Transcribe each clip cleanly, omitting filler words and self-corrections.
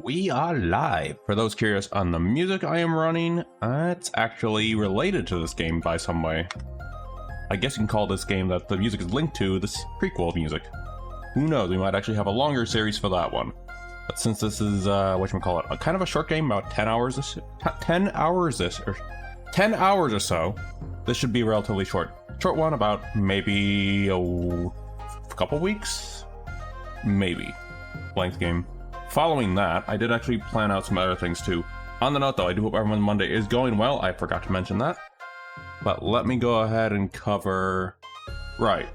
We are live. For those curious on the music I am running, it's actually related to this game by some way. I guess you can call this game that the music is linked to this prequel music. Who knows, we might actually have a longer series for that one. But since this is, whatchamacallit, a kind of a short game, about 10 hours or so, this should be relatively short. Short one, about maybe a couple weeks? Maybe. Length game. Following that, I did actually plan out some other things too. On the note though, I do hope everyone's Monday is going well. I forgot to mention that. But let me go ahead and cover... Right.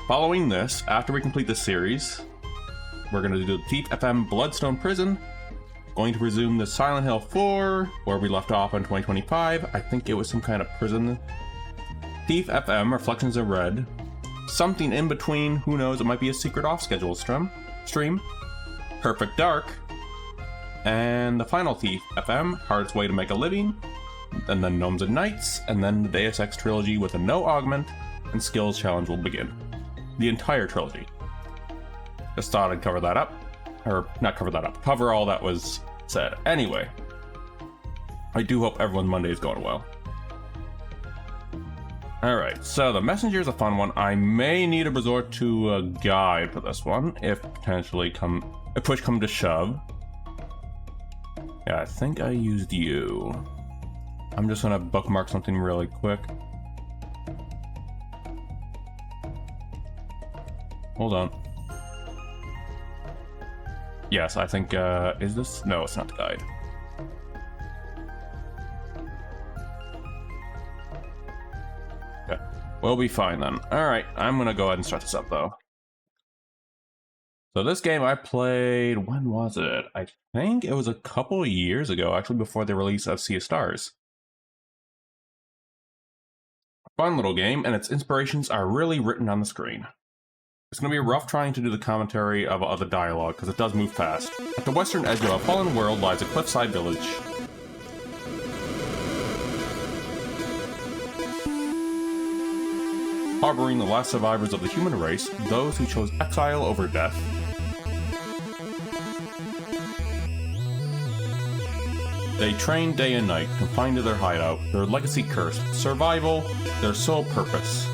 Following this, after we complete this series, we're going to do the Thief FM Bloodstone Prison. Going to resume the Silent Hill 4, where we left off in 2025. I think it was some kind of prison. Thief FM, Reflections of Red. Something in between, who knows, it might be a secret off-schedule stream. Perfect Dark. And the final Thief FM, Hardest Way to Make a Living. And then Gnomes and Knights, and then the Deus Ex trilogy with a no augment, and Skills Challenge will begin. The entire trilogy. Just thought I'd cover that up. Or, not cover that up, cover all that was said. Anyway, I do hope everyone's Monday is going well. Alright, so the messenger is a fun one. I may need to resort to a guide for this one, if push come to shove. Yeah, I think I used you. I'm just gonna bookmark something really quick. Hold on. Yes, I think, is this? No, it's not the guide. Okay, we'll be fine then. Alright, I'm gonna go ahead and start this up though. So this game I played, when was it? I think it was a couple of years ago, actually before the release of Sea of Stars. Fun little game, and its inspirations are really written on the screen. It's going to be rough trying to do the commentary of the dialogue, because it does move fast. At the western edge of a fallen world lies a cliffside village. Harboring the last survivors of the human race, those who chose exile over death. They train day and night, confined to their hideout, their legacy cursed, survival, their sole purpose.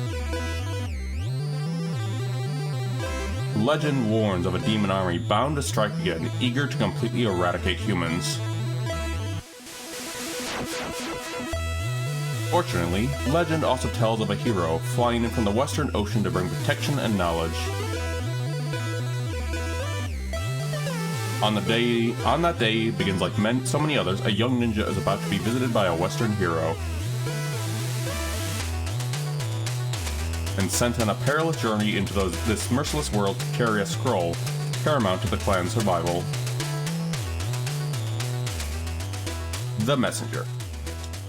Legend warns of a demon army bound to strike again, eager to completely eradicate humans. Fortunately, legend also tells of a hero flying in from the Western Ocean to bring protection and knowledge. On that day begins like so many others, a young ninja is about to be visited by a Western hero. And sent on a perilous journey into this merciless world to carry a scroll, paramount to the clan's survival. The Messenger.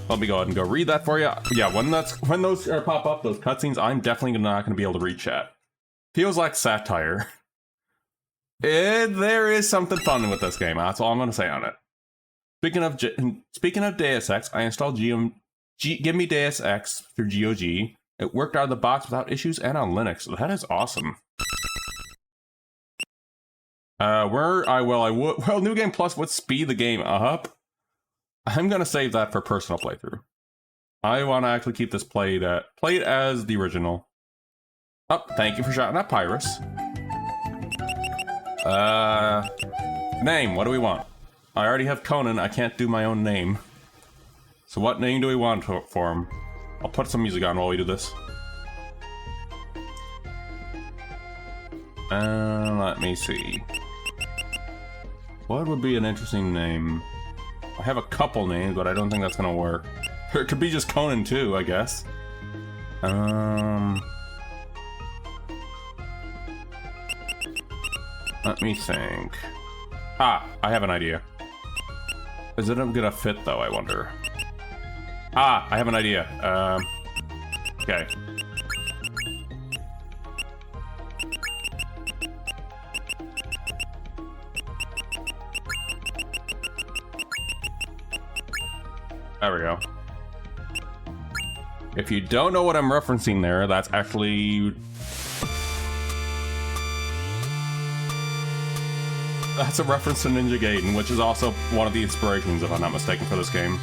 Let me go ahead and go read that for you. Yeah, when those pop up, those cutscenes, I'm definitely not going to be able to read chat. Feels like satire. There is something fun with this game. That's all I'm going to say on it. Speaking of Deus Ex, I installed Gimme Deus Ex through GOG. It worked out of the box without issues and on Linux. That is awesome. Well, New Game Plus would speed the game up. I'm gonna save that for personal playthrough. I want to actually keep this played as the original. Oh, thank you for shouting at Pyrus. Name, what do we want? I already have Conan, I can't do my own name. So what name do we want for him? I'll put some music on while we do this. Let me see. What would be an interesting name? I have a couple names, but I don't think that's gonna work. It could be just Conan too, I guess. Let me think. Ah, I have an idea. Is it gonna fit though, I wonder? Ah, I have an idea. Okay. There we go. If you don't know what I'm referencing there, that's actually That's a reference to Ninja Gaiden, which is also one of the inspirations, if I'm not mistaken, for this game.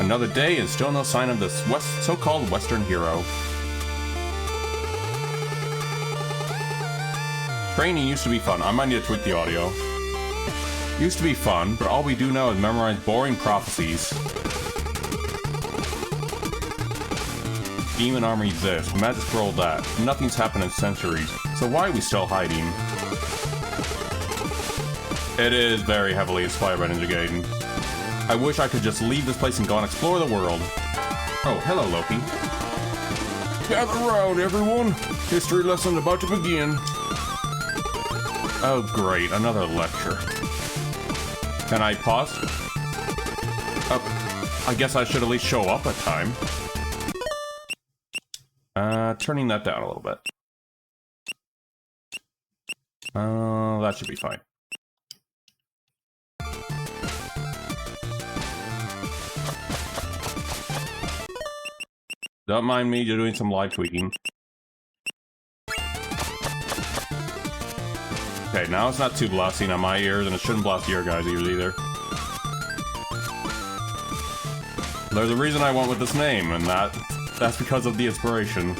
Another day and still no sign of this so-called Western hero. Training used to be fun. I might need to tweak the audio. Used to be fun, but all we do now is memorize boring prophecies. Demon army this, magic scroll that. Nothing's happened in centuries, so why are we still hiding? It is very heavily inspired by Ninja Gaiden. I wish I could just leave this place and go and explore the world. Oh, hello, Loki. Gather around, everyone. History lesson about to begin. Oh, great, another lecture. Can I pause? Oh, I guess I should at least show up at time. Turning that down a little bit. That should be fine. Don't mind me doing some live tweaking. Okay, now it's not too blasting on my ears, and it shouldn't blast your guys' ears either. There's a reason I went with this name, and that's because of the inspiration.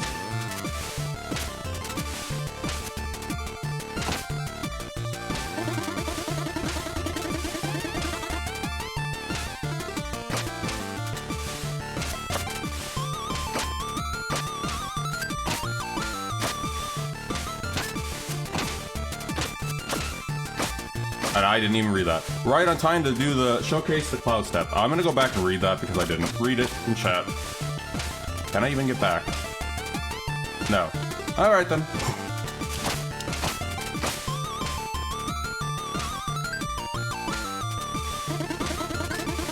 And I didn't even read that. Right on time to do the showcase the cloud step. I'm gonna go back and read that because I didn't read it in chat. Can I even get back? No. Alright then.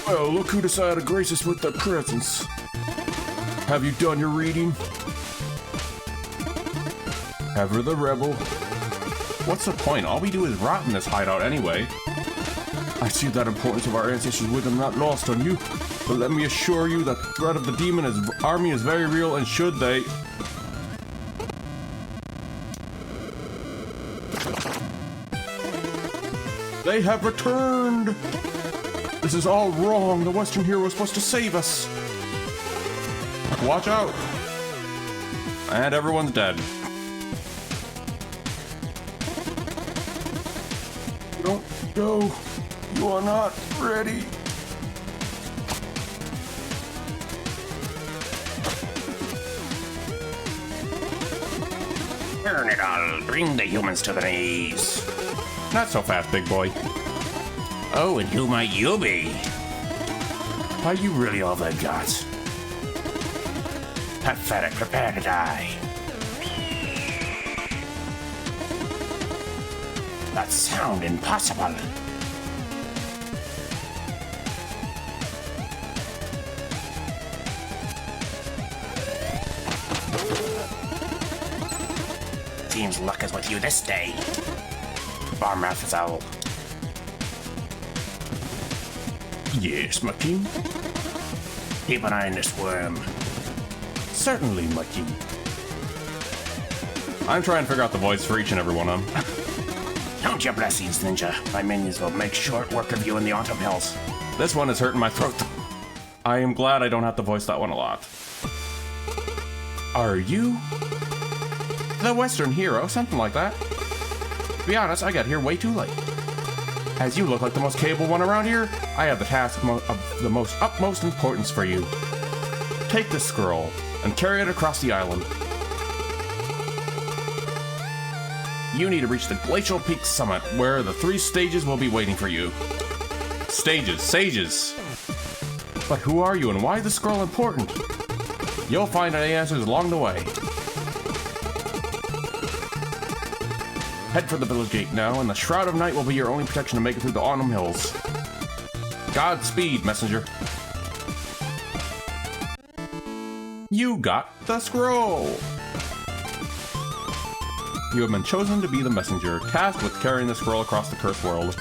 Well, look who decided to grace us with their presence. Have you done your reading? Ever the rebel? What's the point? All we do is rot in this hideout anyway. I see that importance of our ancestors' wisdom not lost on you, but let me assure you that the threat of the demon army is very real, and should they... They have returned! This is all wrong. The Western hero was supposed to save us. Watch out! And everyone's dead. Don't go. You are not ready. Turn it all. Bring the humans to the knees. Not so fast, big boy. Oh, and who might you be? Are you really all they've got? Pathetic, prepare to die. That sound impossible. Seems luck is with you this day. Barmouth is owl. Yes, my king. Keep an eye on this worm. Certainly, my king. I'm trying to figure out the voice for each and every one of them. Count your blessings, ninja. My minions will make short work of you in the autumn hills. This one is hurting my throat. I am glad I don't have to voice that one a lot. Are you the Western hero? Something like that. To be honest, I got here way too late. As you look like the most capable one around here, I have the task of the most utmost importance for you. Take this scroll and carry it across the island. You need to reach the Glacial Peak summit, where the 3 stages will be waiting for you. Stages, sages! But who are you and why is the scroll important? You'll find the answers along the way. Head for the village gate now, and the Shroud of Night will be your only protection to make it through the Autumn Hills. Godspeed, messenger. You got the scroll! You have been chosen to be the messenger, tasked with carrying the scroll across the cursed world.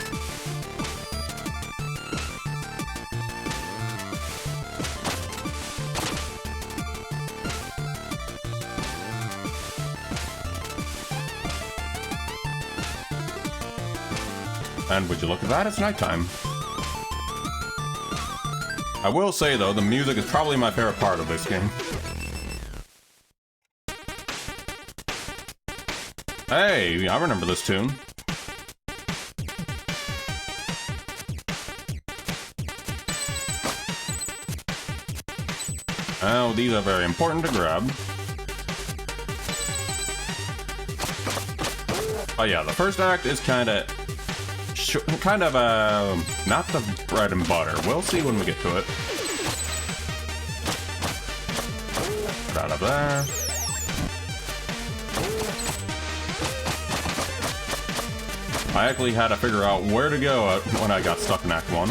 And would you look at that, it's nighttime. I will say, though, the music is probably my favorite part of this game. Hey, I remember this tune. Oh, these are very important to grab. Oh yeah, the first act is kind of not the bread and butter. We'll see when we get to it. Get out of there. I actually had to figure out where to go when I got stuck in Act 1.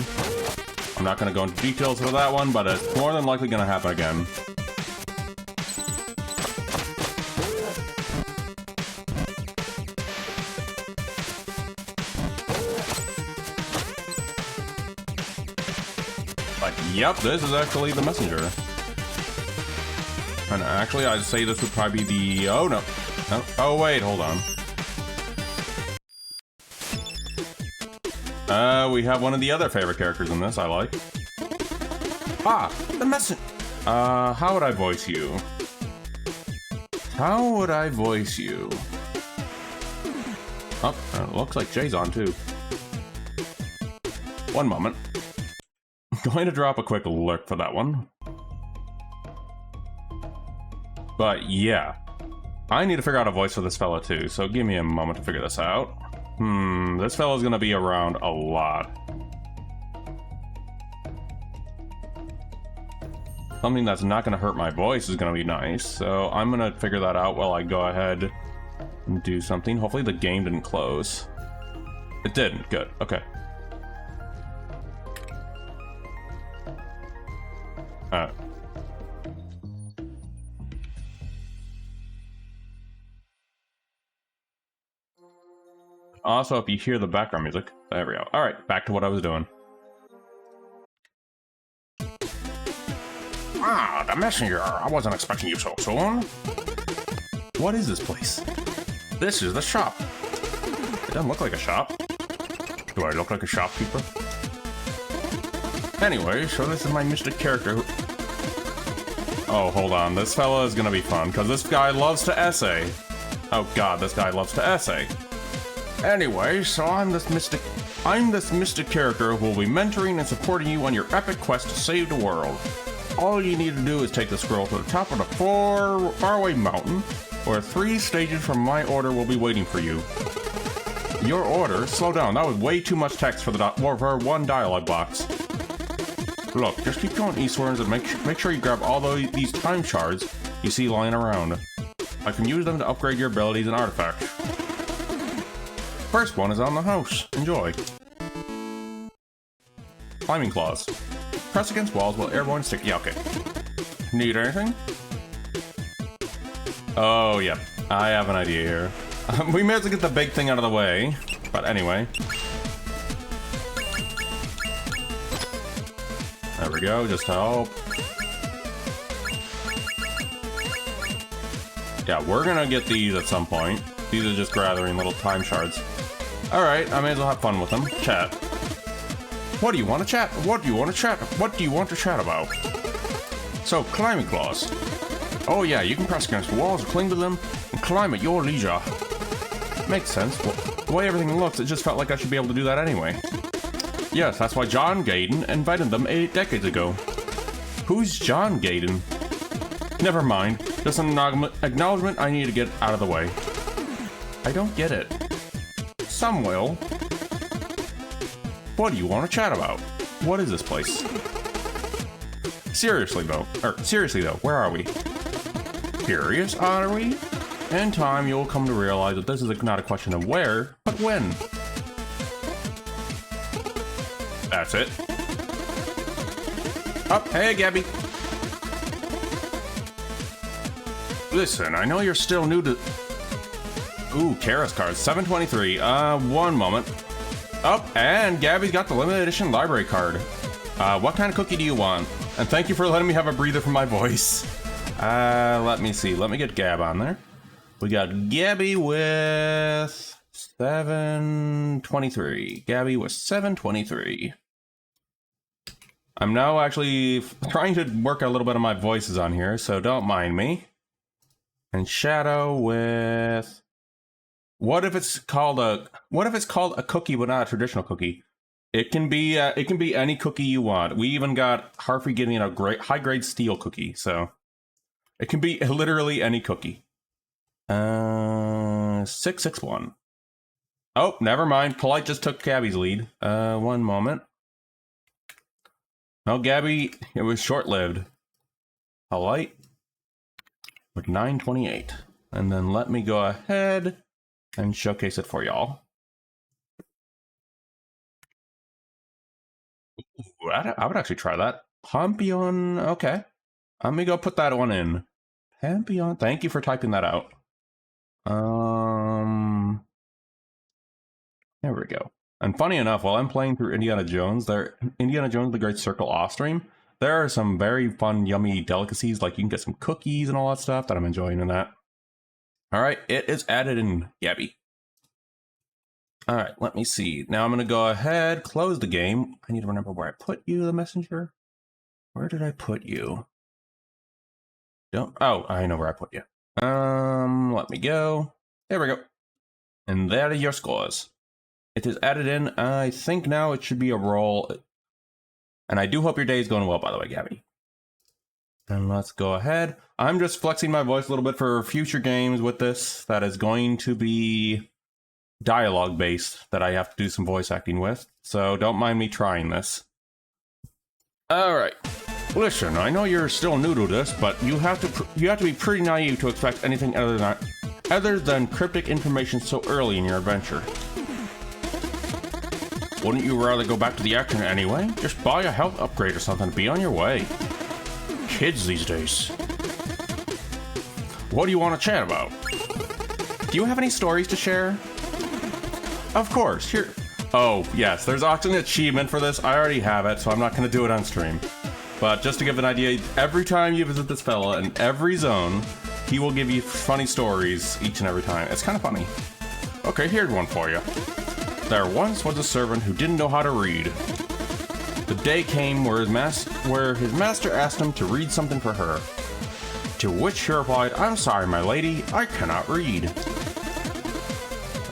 I'm not going to go into details for that one, but it's more than likely going to happen again. But yep, this is actually the messenger. And actually, I'd say this would probably be the... Oh, no. Oh, wait, hold on. We have one of the other favorite characters in this I like. Ah, the messenger. How would I voice you? How would I voice you? Oh, it looks like Jay's on too. One moment. I'm going to drop a quick alert for that one. But yeah, I need to figure out a voice for this fella too, so give me a moment to figure this out. This fella's gonna be around a lot. Something that's not gonna hurt my voice is gonna be nice, so I'm gonna figure that out while I go ahead and do something. Hopefully the game didn't close. It didn't. Good. Okay. Also, if you hear the background music, there we go. All right, back to what I was doing. Ah, the messenger. I wasn't expecting you so soon. What is this place? This is the shop. It doesn't look like a shop. Do I look like a shopkeeper? Anyway, so this is my mystic character who... Oh, hold on. This fella is gonna be fun, because this guy loves to essay. Oh god, this guy loves to essay. Anyway, so I'm this mystic character who will be mentoring and supporting you on your epic quest to save the world. All you need to do is take the scroll to the top of the faraway mountain, where 3 stages from my order will be waiting for you. Your order? Slow down, that was way too much text for one dialogue box. Look, just keep going eastwards and make sure you grab all these time shards you see lying around. I can use them to upgrade your abilities and artifacts. First one is on the house. Enjoy. Climbing claws. Press against walls while airborne stick. Yeah, okay. Need anything? Oh, yeah. I have an idea here. We may have to get the big thing out of the way. But anyway. There we go, just help. Yeah, we're gonna get these at some point. These are just gathering little time shards. Alright, I may as well have fun with them. Chat. What do you want to chat? What do you want to chat? What do you want to chat about? So, climbing claws. Oh yeah, you can press against walls, cling to them, and climb at your leisure. Makes sense. Well, the way everything looks, it just felt like I should be able to do that anyway. Yes, that's why John Gaiden invented them 8 decades ago. Who's John Gaiden? Never mind. Just an acknowledgement I need to get out of the way. I don't get it. Some will. What do you want to chat about? What is this place? Seriously though, where are we? Curious, are we? In time, you'll come to realize that this is not a question of where, but when. That's it. Oh, hey, Gabby. Listen, I know you're still new to... Ooh, Kara's cards. 723. One moment. Oh, and Gabby's got the limited edition library card. What kind of cookie do you want? And thank you for letting me have a breather from my voice. Let me see. Let me get Gab on there. We got Gabby with 723. Gabby was 723. I'm now actually trying to work a little bit of my voices on here, so don't mind me. And Shadow with... What if it's called a cookie but not a traditional cookie? It can be any cookie you want. We even got Harvey getting a great high-grade steel cookie, so it can be literally any cookie. 661. Oh, never mind. Polite just took Gabby's lead. One moment. No, Gabby, it was short-lived. Polite with 928. And then let me go ahead and showcase it for y'all. Ooh, I would actually try that. Pompion, okay. Let me go put that one in. Pompion, thank you for typing that out. There we go. And funny enough, while I'm playing through Indiana Jones, Indiana Jones The Great Circle off stream, there are some very fun, yummy delicacies, like you can get some cookies and all that stuff that I'm enjoying in that. All right, it is added in, Gabby. All right, let me see. Now I'm going to go ahead, close the game. I need to remember where I put you, the messenger. Where did I put you? Oh, I know where I put you. Let me go. There we go. And there are your scores. It is added in. I think now it should be a roll. And I do hope your day is going well, by the way, Gabby. And let's go ahead. I'm just flexing my voice a little bit for future games with this. That is going to be dialogue based that I have to do some voice acting with. So don't mind me trying this. All right. Listen, I know you're still new to this, but you have to be pretty naive to expect anything other than cryptic information so early in your adventure. Wouldn't you rather go back to the action anyway? Just buy a health upgrade or something to be on your way. Kids these days. What do you want to chat about? Do you have any stories to share? Of course, here. Oh, yes, there's actually an achievement for this. I already have it, so I'm not going to do it on stream. But just to give an idea, every time you visit this fella in every zone, he will give you funny stories each and every time. It's kind of funny. Okay, here's one for you. There once was a servant who didn't know how to read. The day came where his master asked him to read something for her. To which she replied, "I'm sorry, my lady, I cannot read."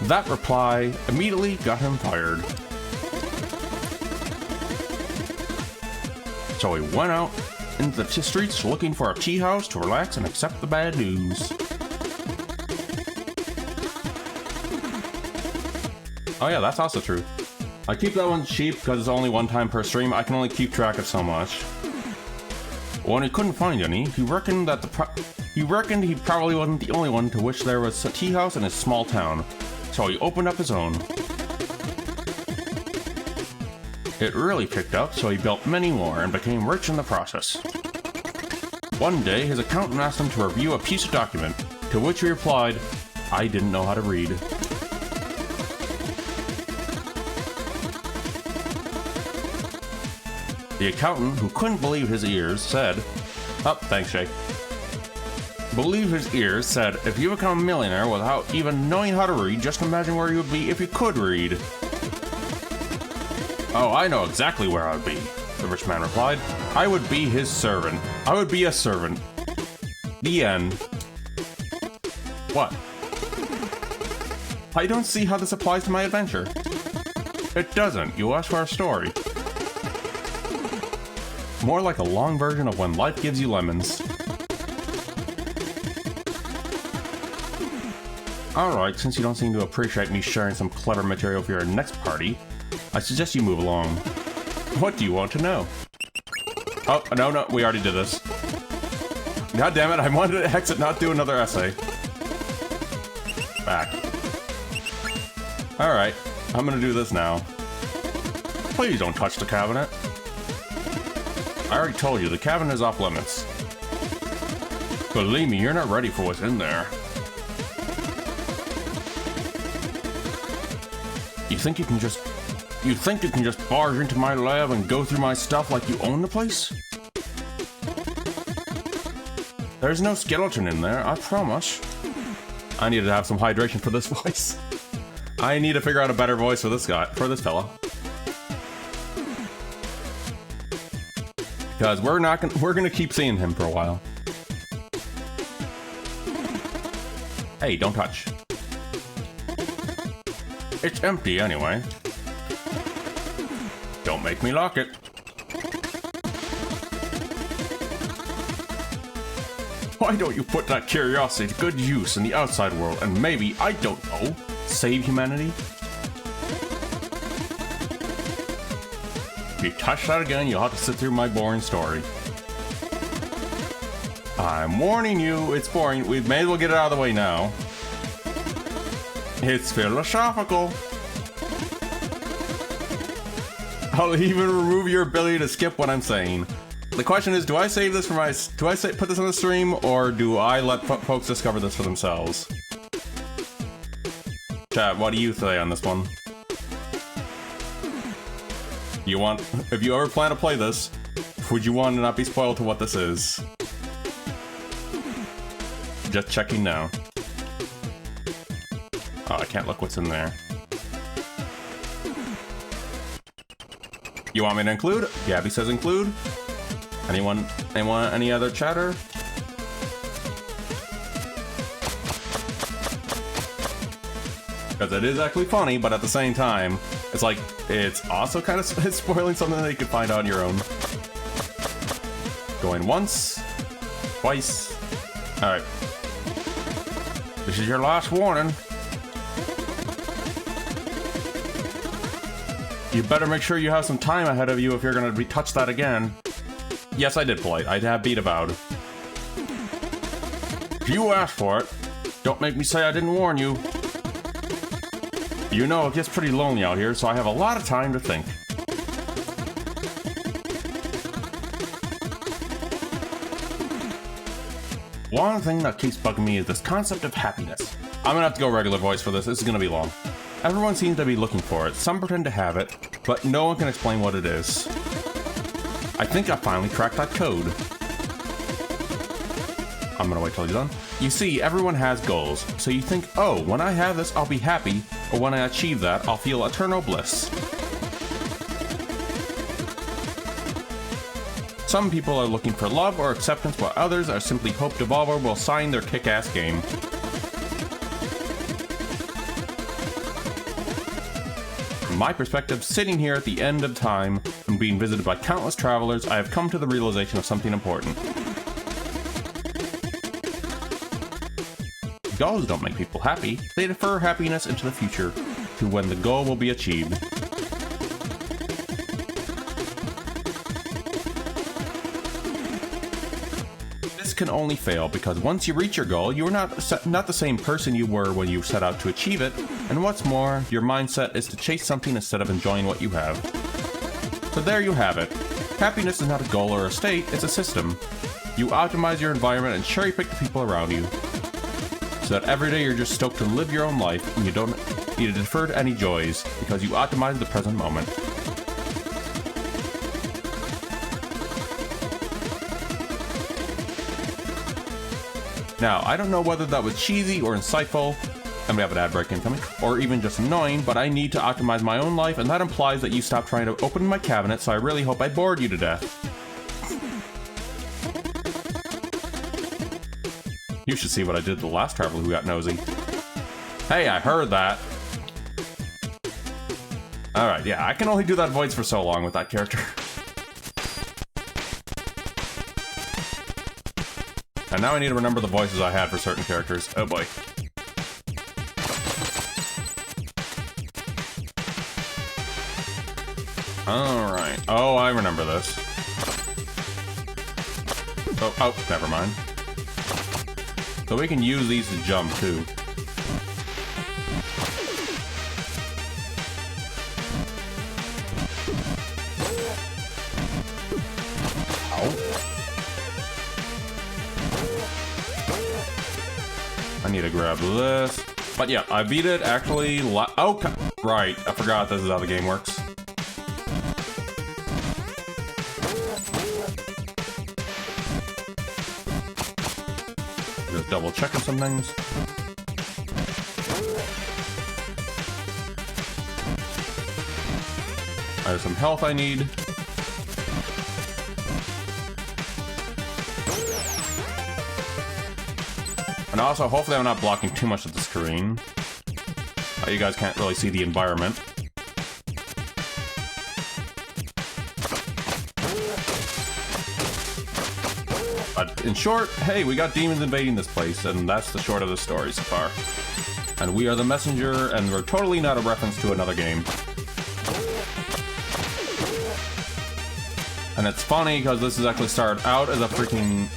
That reply immediately got him fired. So he went out into the streets looking for a tea house to relax and accept the bad news. Oh yeah, that's also true. I keep that one cheap because it's only one time per stream. I can only keep track of so much. When he couldn't find any, he reckoned he probably wasn't the only one to wish there was a tea house in his small town. So he opened up his own. It really picked up, so he built many more and became rich in the process. One day, his accountant asked him to review a piece of document, to which he replied, "I didn't know how to read." The accountant, who couldn't believe his ears, said, thanks, Shay. Believe his ears said, "If you become a millionaire without even knowing how to read, just imagine where you would be if you could read." "Oh, I know exactly where I would be," the rich man replied. "I would be his servant. I would be a servant." The end. What? I don't see how this applies to my adventure. It doesn't. You asked for a story. More like a long version of When Life Gives You Lemons. Alright, since you don't seem to appreciate me sharing some clever material for your next party, I suggest you move along. What do you want to know? Oh, no, we already did this. God damn it, I wanted to exit, not do another essay. Back. Alright, I'm gonna do this now. Please don't touch the cabinet. I already told you, the cabinet is off limits. Believe me, you're not ready for what's in there. You think you can just barge into my lab and go through my stuff like you own the place? There's no skeleton in there, I promise. I needed to have some hydration for this voice. I need to figure out a better voice for this guy, for this fella. Because we're gonna keep seeing him for a while. Hey, don't touch. It's empty anyway. Don't make me lock it. Why don't you put that curiosity to good use in the outside world and maybe, I don't know, save humanity? If you touch that again, you'll have to sit through my boring story. I'm warning you, it's boring. We may as well get it out of the way now. It's philosophical. I'll even remove your ability to skip what I'm saying. The question is, do I save this for my... Do I put this on the stream, or do I let folks discover this for themselves? Chat, what do you say on this one? You want... If you ever plan to play this, would you want to not be spoiled to what this is? Just checking now. Oh, I can't look what's in there. You want me to include? Gabby says include. Anyone any other chatter? Because it is actually funny, but at the same time, it's like, it's also kind of spoiling something that you could find out on your own. Going once, twice. Alright. This is your last warning. You better make sure you have some time ahead of you if you're gonna retouch that again. Yes, I did polite. I have beat about. If you asked for it, don't make me say I didn't warn you. You know, it gets pretty lonely out here, so I have a lot of time to think. One thing that keeps bugging me is this concept of happiness. I'm gonna have to go regular voice for this. This is gonna be long. Everyone seems to be looking for it. Some pretend to have it, but no one can explain what it is. I think I finally cracked that code. I'm gonna wait till he's done. You see, everyone has goals, so you think, oh, when I have this, I'll be happy, or when I achieve that, I'll feel eternal bliss. Some people are looking for love or acceptance, while others are simply hope Devolver will sign their kick-ass game. From my perspective, sitting here at the end of time and being visited by countless travelers, I have come to the realization of something important. Goals don't make people happy, they defer happiness into the future, to when the goal will be achieved. This can only fail because once you reach your goal, you are not the same person you were when you set out to achieve it, and what's more, your mindset is to chase something instead of enjoying what you have. So there you have it. Happiness is not a goal or a state, it's a system. You optimize your environment and cherry pick the people around you, so that every day you're just stoked to live your own life and you don't need to defer to any joys because you optimize the present moment. Now, I don't know whether that was cheesy or insightful, and we have an ad break incoming, or even just annoying, but I need to optimize my own life, and that implies that you stop trying to open my cabinet, so I really hope I bored you to death. You should see what I did to the last traveler who got nosy. Hey, I heard that. Alright, yeah, I can only do that voice for so long with that character. And now I need to remember the voices I had for certain characters. Oh boy. Alright. Oh, I remember this. Oh, never mind. So we can use these to jump, too. Ow. I need to grab this. But yeah, I beat it actually. Oh, right. I forgot this is how the game works. Just double checking some things. There's some health I need. And also, hopefully I'm not blocking too much of the screen. You guys can't really see the environment. But in short, hey, we got demons invading this place, and that's the short of the story so far. And we are the messenger, and we're totally not a reference to another game. And it's funny, because this is actually started out as a freaking...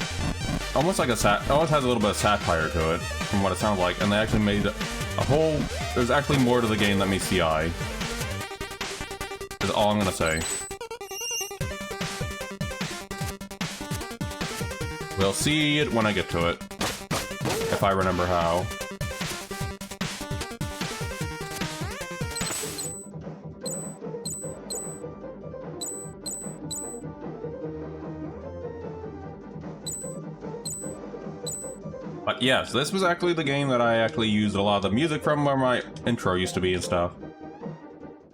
almost like almost has a little bit of satire to it, from what it sounds like, and they actually made a whole... there's actually more to the game than meets the eye. Is all I'm gonna say. We'll see it when I get to it. If I remember how. But yes, this was actually the game that I actually used a lot of the music from, where my intro used to be and stuff.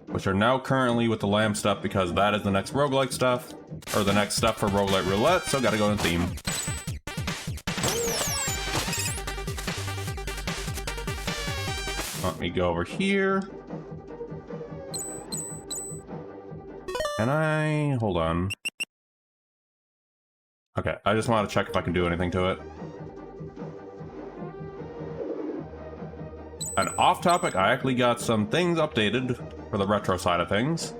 Which are now currently with the Lamb stuff, because that is the next roguelike stuff. Or the next stuff for Roguelite Roulette, so gotta go in theme. Let me go over here. Can I... hold on. Okay, I just want to check if I can do anything to it. And off topic, I actually got some things updated for the retro side of things.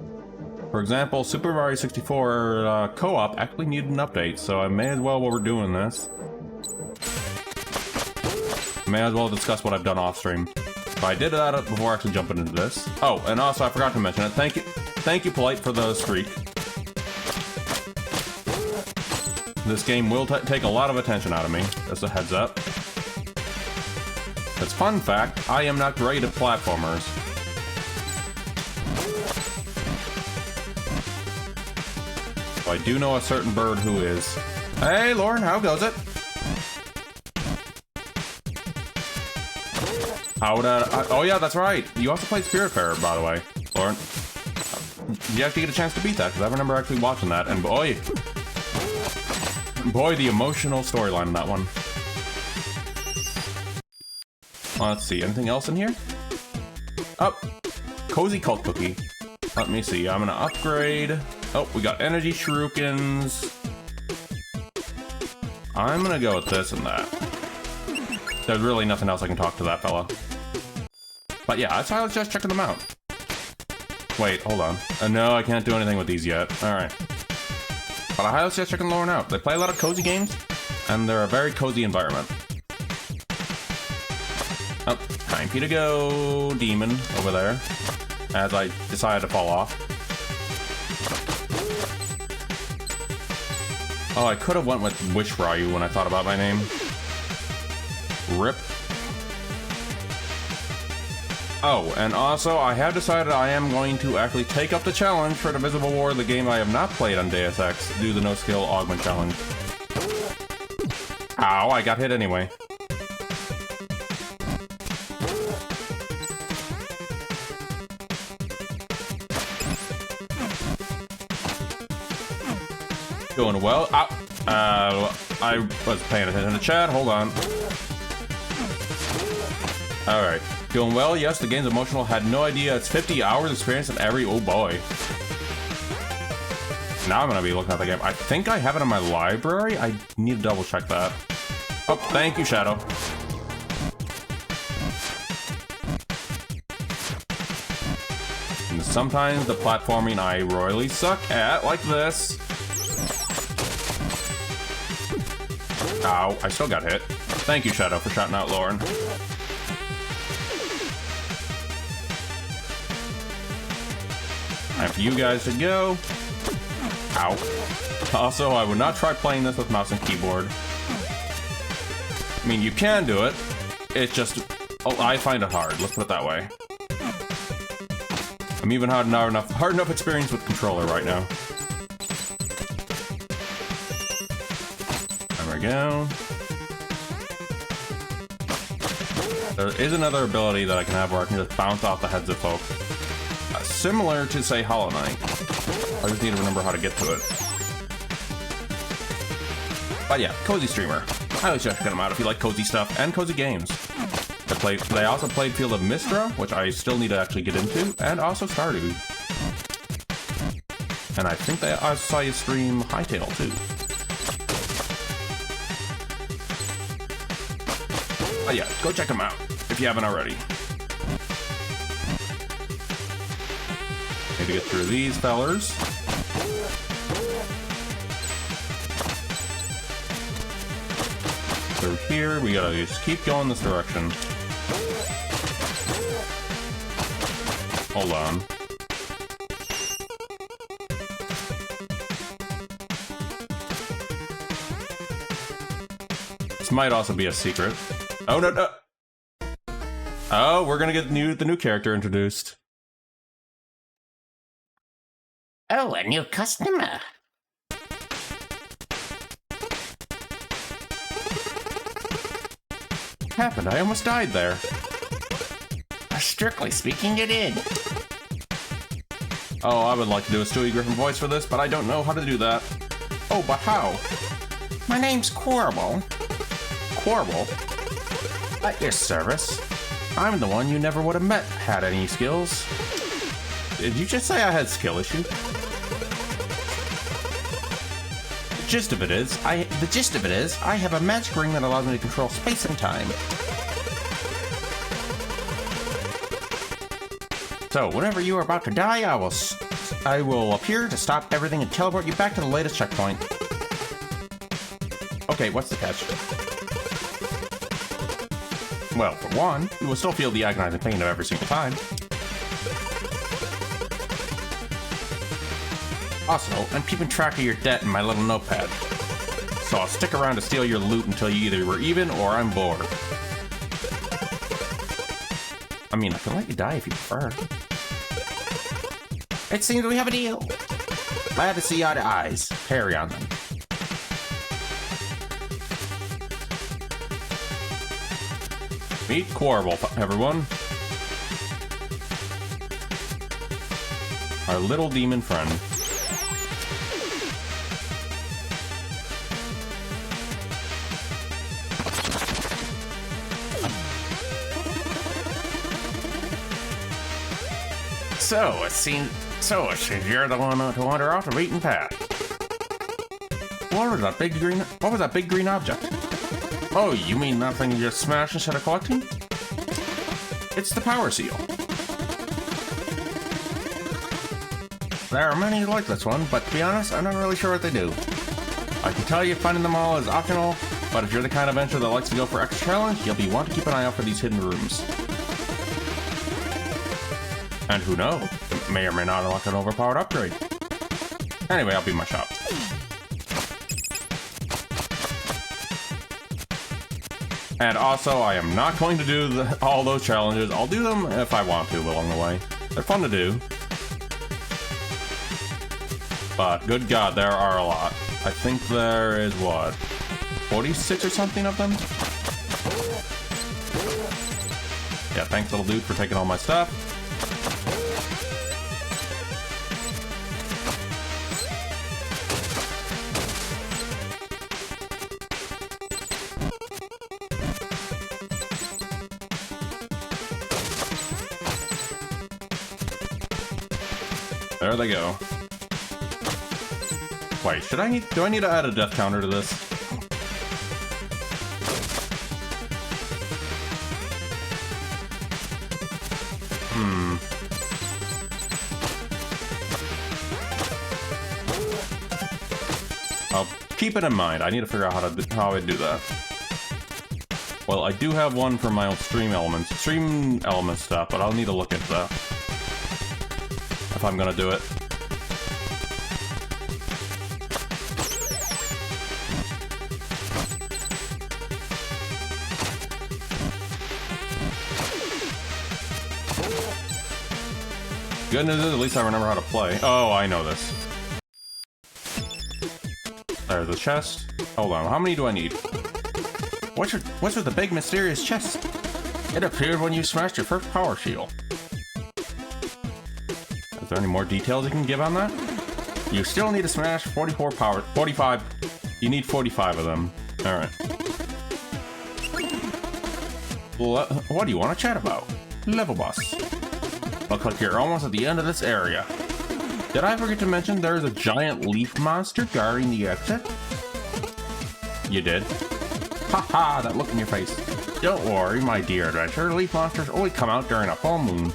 For example, Super Mario 64 co-op actually needed an update, so I may as well, while we're doing this, may as well discuss what I've done off stream. But I did that before actually jumping into this. Oh, and also I forgot to mention it. Thank you, Polite, for the streak. This game will take a lot of attention out of me. Just a heads up. As fun fact, I am not great at platformers. So I do know a certain bird who is. Hey, Lauren, how goes it? How would oh yeah, that's right. You also played Spiritfarer, by the way, Lauren. You actually get a chance to beat that, because I remember actually watching that, and boy, the emotional storyline in that one. Let's see, anything else in here? Oh, Cozy Cult Cookie. Let me see, I'm gonna upgrade. Oh, we got energy shurikens. I'm gonna go with this and that. There's really nothing else I can talk to that fella. But yeah, that's why I was just checking them out. Wait, hold on. No, I can't do anything with these yet. Alright. But I highly suggest checking Lauren out. They play a lot of cozy games, and they're a very cozy environment. Oh, time for you to go, demon, over there. As I decided to fall off. Oh, I could have went with Wish Ryu when I thought about my name. RIP. Oh, and also, I have decided I am going to actually take up the challenge for Divisible War, the game I have not played on Deus Ex, do the no-skill augment challenge. Ow, I got hit anyway. Doing well. I was paying attention to chat. Hold on. Alright. Doing well. Yes, the game's emotional. Had no idea. It's 50 hours experience in every... oh boy. Now I'm going to be looking at the game. I think I have it in my library. I need to double check that. Oh, thank you, Shadow. And sometimes the platforming I royally suck at, like this. Ow, I still got hit. Thank you, Shadow, for shouting out Lauren. Time for you guys to go. Ow. Also, I would not try playing this with mouse and keyboard. I mean, you can do it. It's just... oh, I find it hard. Let's put it that way. I'm even hard enough experience with controller right now. There we go. There is another ability that I can have where I can just bounce off the heads of folk. Similar to, say, Hollow Knight. I just need to remember how to get to it. But yeah, Cozy Streamer. I always check them out if you like cozy stuff and cozy games. They also played Field of Mistra, which I still need to actually get into, and also Stardew. And I think I saw you stream Hytale too. But yeah, go check them out if you haven't already. Need to get through these fellers. Through here, we gotta just keep going this direction. Hold on. This might also be a secret. Oh, no, no. Oh, we're gonna get the new character introduced. Oh, a new customer. Happened, I almost died there. Strictly speaking, you did. Oh, I would like to do a Stewie Griffin voice for this, but I don't know how to do that. Oh, but how? My name's Quarble. Quarble? At your service. I'm the one you never would have met had any skills. Did you just say I had skill issues? The gist of it is, I have a magic ring that allows me to control space and time. So, whenever you are about to die, I will appear to stop everything and teleport you back to the latest checkpoint. Okay, what's the catch? Well, for one, you will still feel the agonizing pain of every single time. Also, I'm keeping track of your debt in my little notepad. So I'll stick around to steal your loot until you either were even or I'm bored. I mean, I can let you die if you prefer. It seems we have a deal. Glad to see eye to eyes. Carry on then. Meet Quarble, everyone. Our little demon friend. So it seems you're the one to wander off the beaten path. What was that big green object? Oh, you mean that thing you just smashed instead of collecting? It's the power seal. There are many like this one, but to be honest, I'm not really sure what they do. I can tell you finding them all is optional, but if you're the kind of adventurer that likes to go for extra challenge, you'll be wanting to keep an eye out for these hidden rooms. And who knows, it may or may not unlock an overpowered upgrade. Anyway, I'll be in my shop. And also, I am not going to do all those challenges. I'll do them if I want to along the way. They're fun to do. But good God, there are a lot. I think there is, what, 46 or something of them? Yeah, thanks little dude for taking all my stuff. There they go. Wait, do I need to add a death counter to this? I'll keep it in mind. I need to figure out how I do that. Well, I do have one for my own stream element stuff, but I'll need to look at that if I'm gonna do it. Good news is, at least I remember how to play. Oh, I know this. There's the chest. Hold on, how many do I need? What's with the big mysterious chest? It appeared when you smashed your first power shield. Is there any more details you can give on that? You still need to smash 44 power. 45. You need 45 of them. Alright. What do you want to chat about? Level boss. Looks like you're almost at the end of this area. Did I forget to mention there's a giant leaf monster guarding the exit? You did. Haha, that look in your face. Don't worry, my dear adventurer. Leaf monsters only come out during a full moon.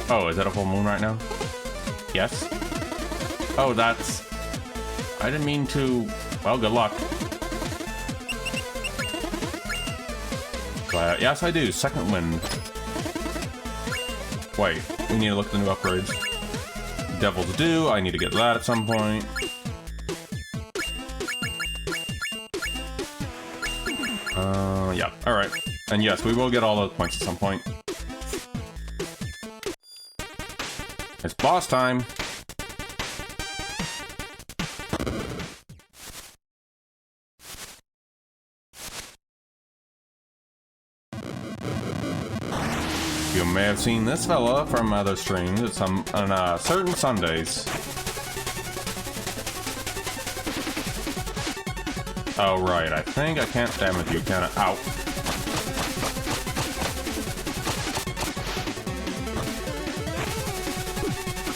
Oh, is that a full moon right now? Yes? Oh, that's... I didn't mean to... Well, good luck. Yes, I do. Second wind. Wait, we need to look at the new upgrades. Devil's Due, I need to get that at some point. Yeah, alright. And yes, we will get all those points at some point. It's boss time! You may have seen this fella from other streams at on certain Sundays. Oh, right. I think I can't damage you, can I? Ow.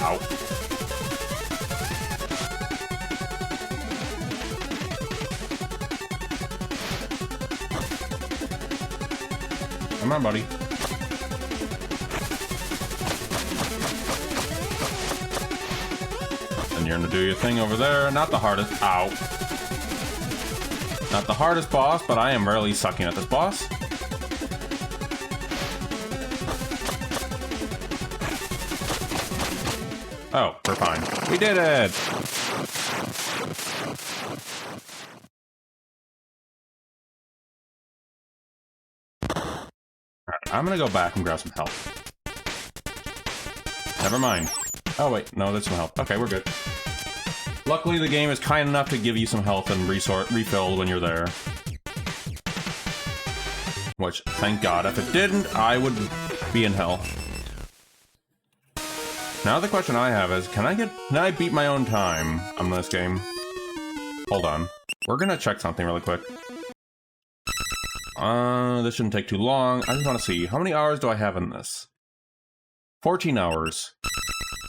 Ow. Come on, buddy. And you're gonna do your thing over there. Not the hardest. Ow. Not the hardest boss, but I am really sucking at this boss. Oh, we're fine. We did it! Alright, I'm gonna go back and grab some health. Never mind. Oh wait, no, there's some health. Okay, we're good. Luckily, the game is kind enough to give you some health and refill when you're there. Which, thank God, if it didn't, I would be in hell. Now the question I have is, can I beat my own time on this game? Hold on. We're gonna check something really quick. This shouldn't take too long. I just want to see, how many hours do I have in this? 14 hours.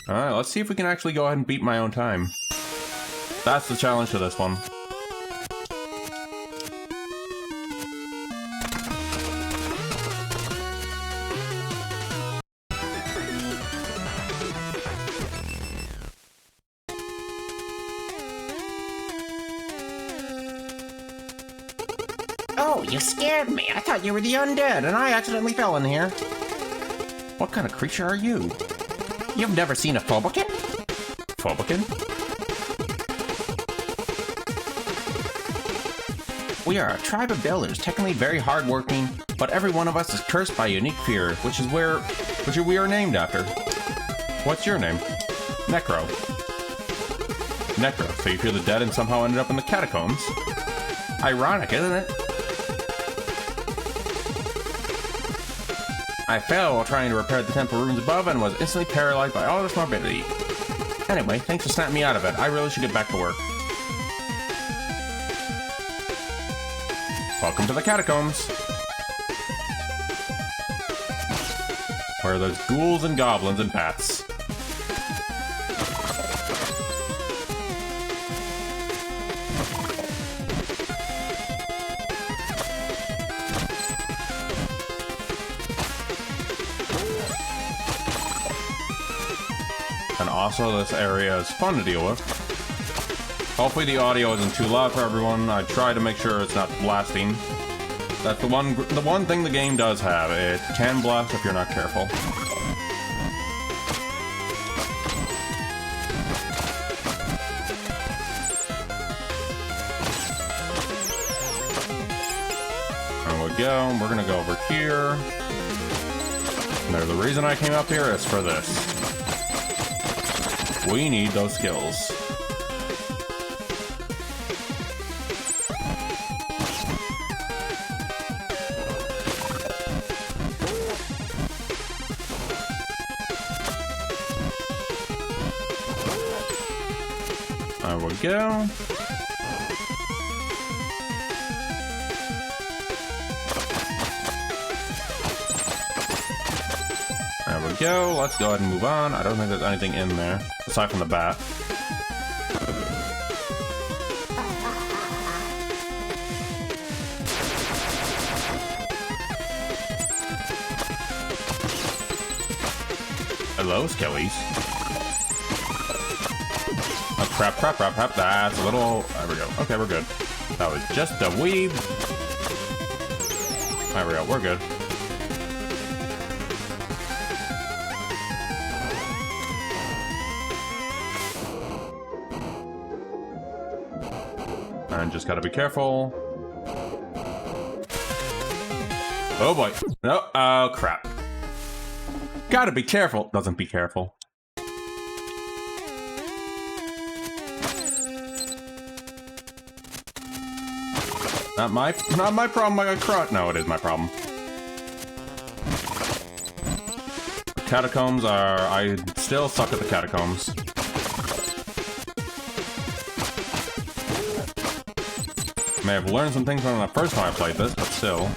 Alright, let's see if we can actually go ahead and beat my own time. That's the challenge to this one. Oh, you scared me. I thought you were the undead, and I accidentally fell in here. What kind of creature are you? You've never seen a Phobican? Phobican? We are a tribe of builders, technically very hardworking, but every one of us is cursed by a unique fear, which we are named after. What's your name? Necro. Necro, so you fear the dead and somehow ended up in the catacombs. Ironic, isn't it? I fell while trying to repair the temple rooms above and was instantly paralyzed by all this morbidity. Anyway, thanks for snapping me out of it. I really should get back to work. Welcome to the catacombs. Where there's ghouls and goblins and bats. And also, this area is fun to deal with. Hopefully the audio isn't too loud for everyone. I try to make sure it's not blasting. That's the one thing the game does have. It can blast if you're not careful. There we go. We're gonna go over here. Now, the reason I came up here is for this. We need those skills. There we go. There we go. Let's go ahead and move on. I don't think there's anything in there, aside from the bat. Hello, Skellies. Oh, crap. That's a little... There we go. Okay, we're good. That was just a wee... There we go. We're good. And just gotta be careful. Oh boy. No. Oh, crap. Gotta be careful. Doesn't be careful. Not my problem. I got crushed. No, it is my problem. Catacombs are... I still suck at the catacombs. May have learned some things from the first time I played this, but still.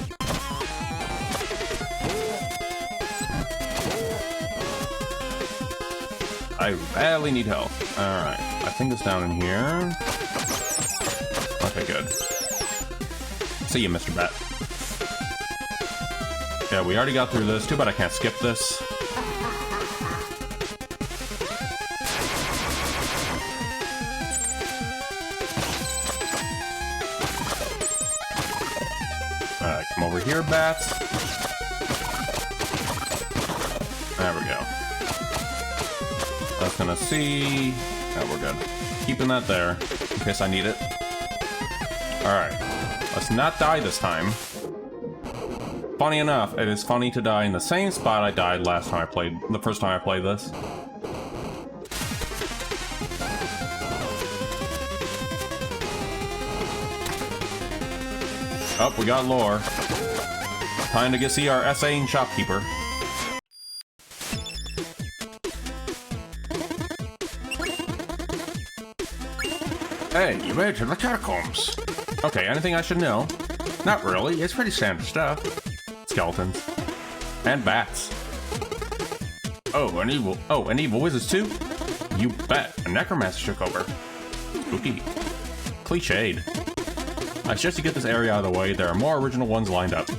I badly need help. Alright, I think it's down in here. Okay, good. See you, Mr. Bat. Yeah, we already got through this. Too bad I can't skip this. Alright, come over here, bats. There we go. That's gonna see... Yeah, we're good. Keeping that there, in case I need it. Alright. Let's not die this time. Funny enough, it is funny to die in the same spot I died last time I played... The first time I played this. Oh, we got lore. Time to see our essaying shopkeeper. Hey, you made it to the catacombs. Okay, anything I should know? Not really, it's pretty standard stuff. Skeletons. And bats. Oh, and evil wizards too? You bet, a necromancer took over. Spooky. Cliched. I suggest you get this area out of the way, there are more original ones lined up.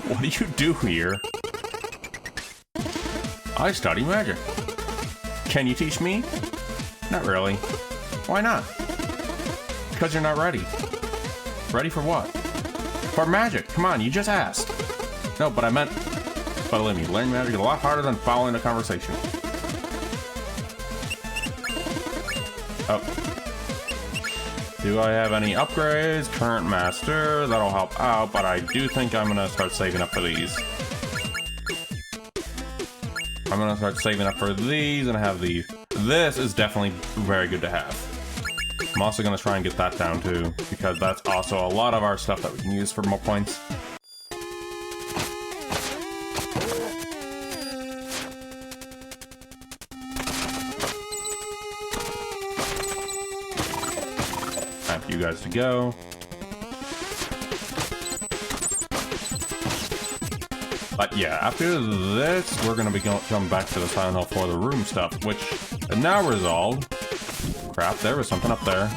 What do you do here? I study magic. Can you teach me? Not really. Why not? Because you're not ready. Ready for what? For magic. Come on, you just asked. No, but I meant... But believe me, learning magic is a lot harder than following a conversation. Oh. Do I have any upgrades? Current master. That'll help out, but I do think I'm gonna start saving up for these. I'm gonna start saving up for these and have these. This is definitely very good to have. I'm also gonna try and get that down too, because that's also a lot of our stuff that we can use for more points. Time for you guys to go. But yeah, after this, we're gonna be coming back to the Silent Hill 4 the room stuff, which is now resolved. Crap, there was something up there.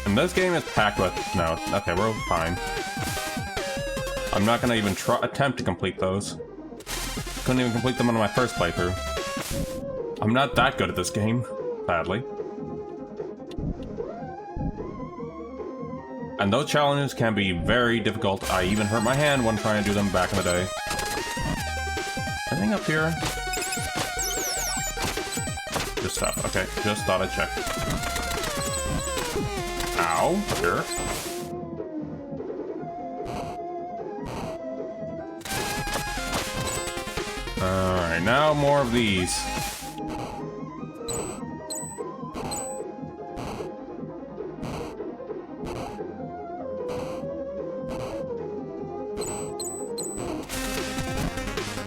And this game is packed with... No, okay, we're fine. I'm not gonna even attempt to complete those. Couldn't even complete them on my first playthrough. I'm not that good at this game, sadly. And those challenges can be very difficult. I even hurt my hand when trying to do them back in the day. Anything up here? Just stuff. Okay, just thought I'd check. Ow. Sure. Alright, now more of these.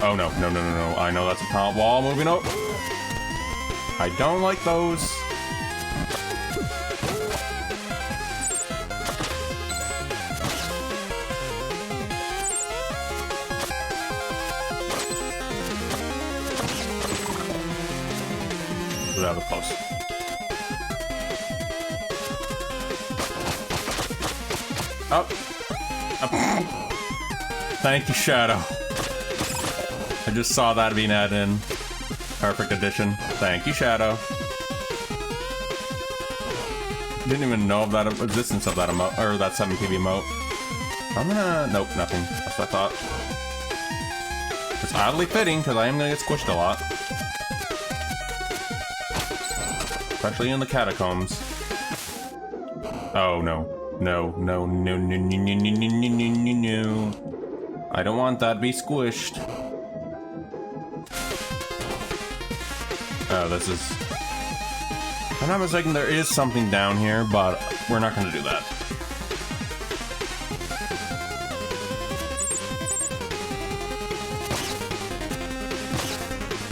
Oh no, no, no, no, no. I know that's a taunt wall moving up. I don't like those. That was close. Up. Thank you, Shadow. I just saw that being added in. Perfect addition. Thank you, Shadow. Didn't even know of that existence of that emote, or that 7PV emote. I'm gonna... Nope, nothing. That's what I thought. It's oddly fitting, because I am gonna get squished a lot. Especially in the catacombs. Oh, no. No, no, no, no, no, no, no, no, no, no, no. I don't want that to be squished. Oh, this is... If I'm not mistaken, there is something down here, but we're not going to do that.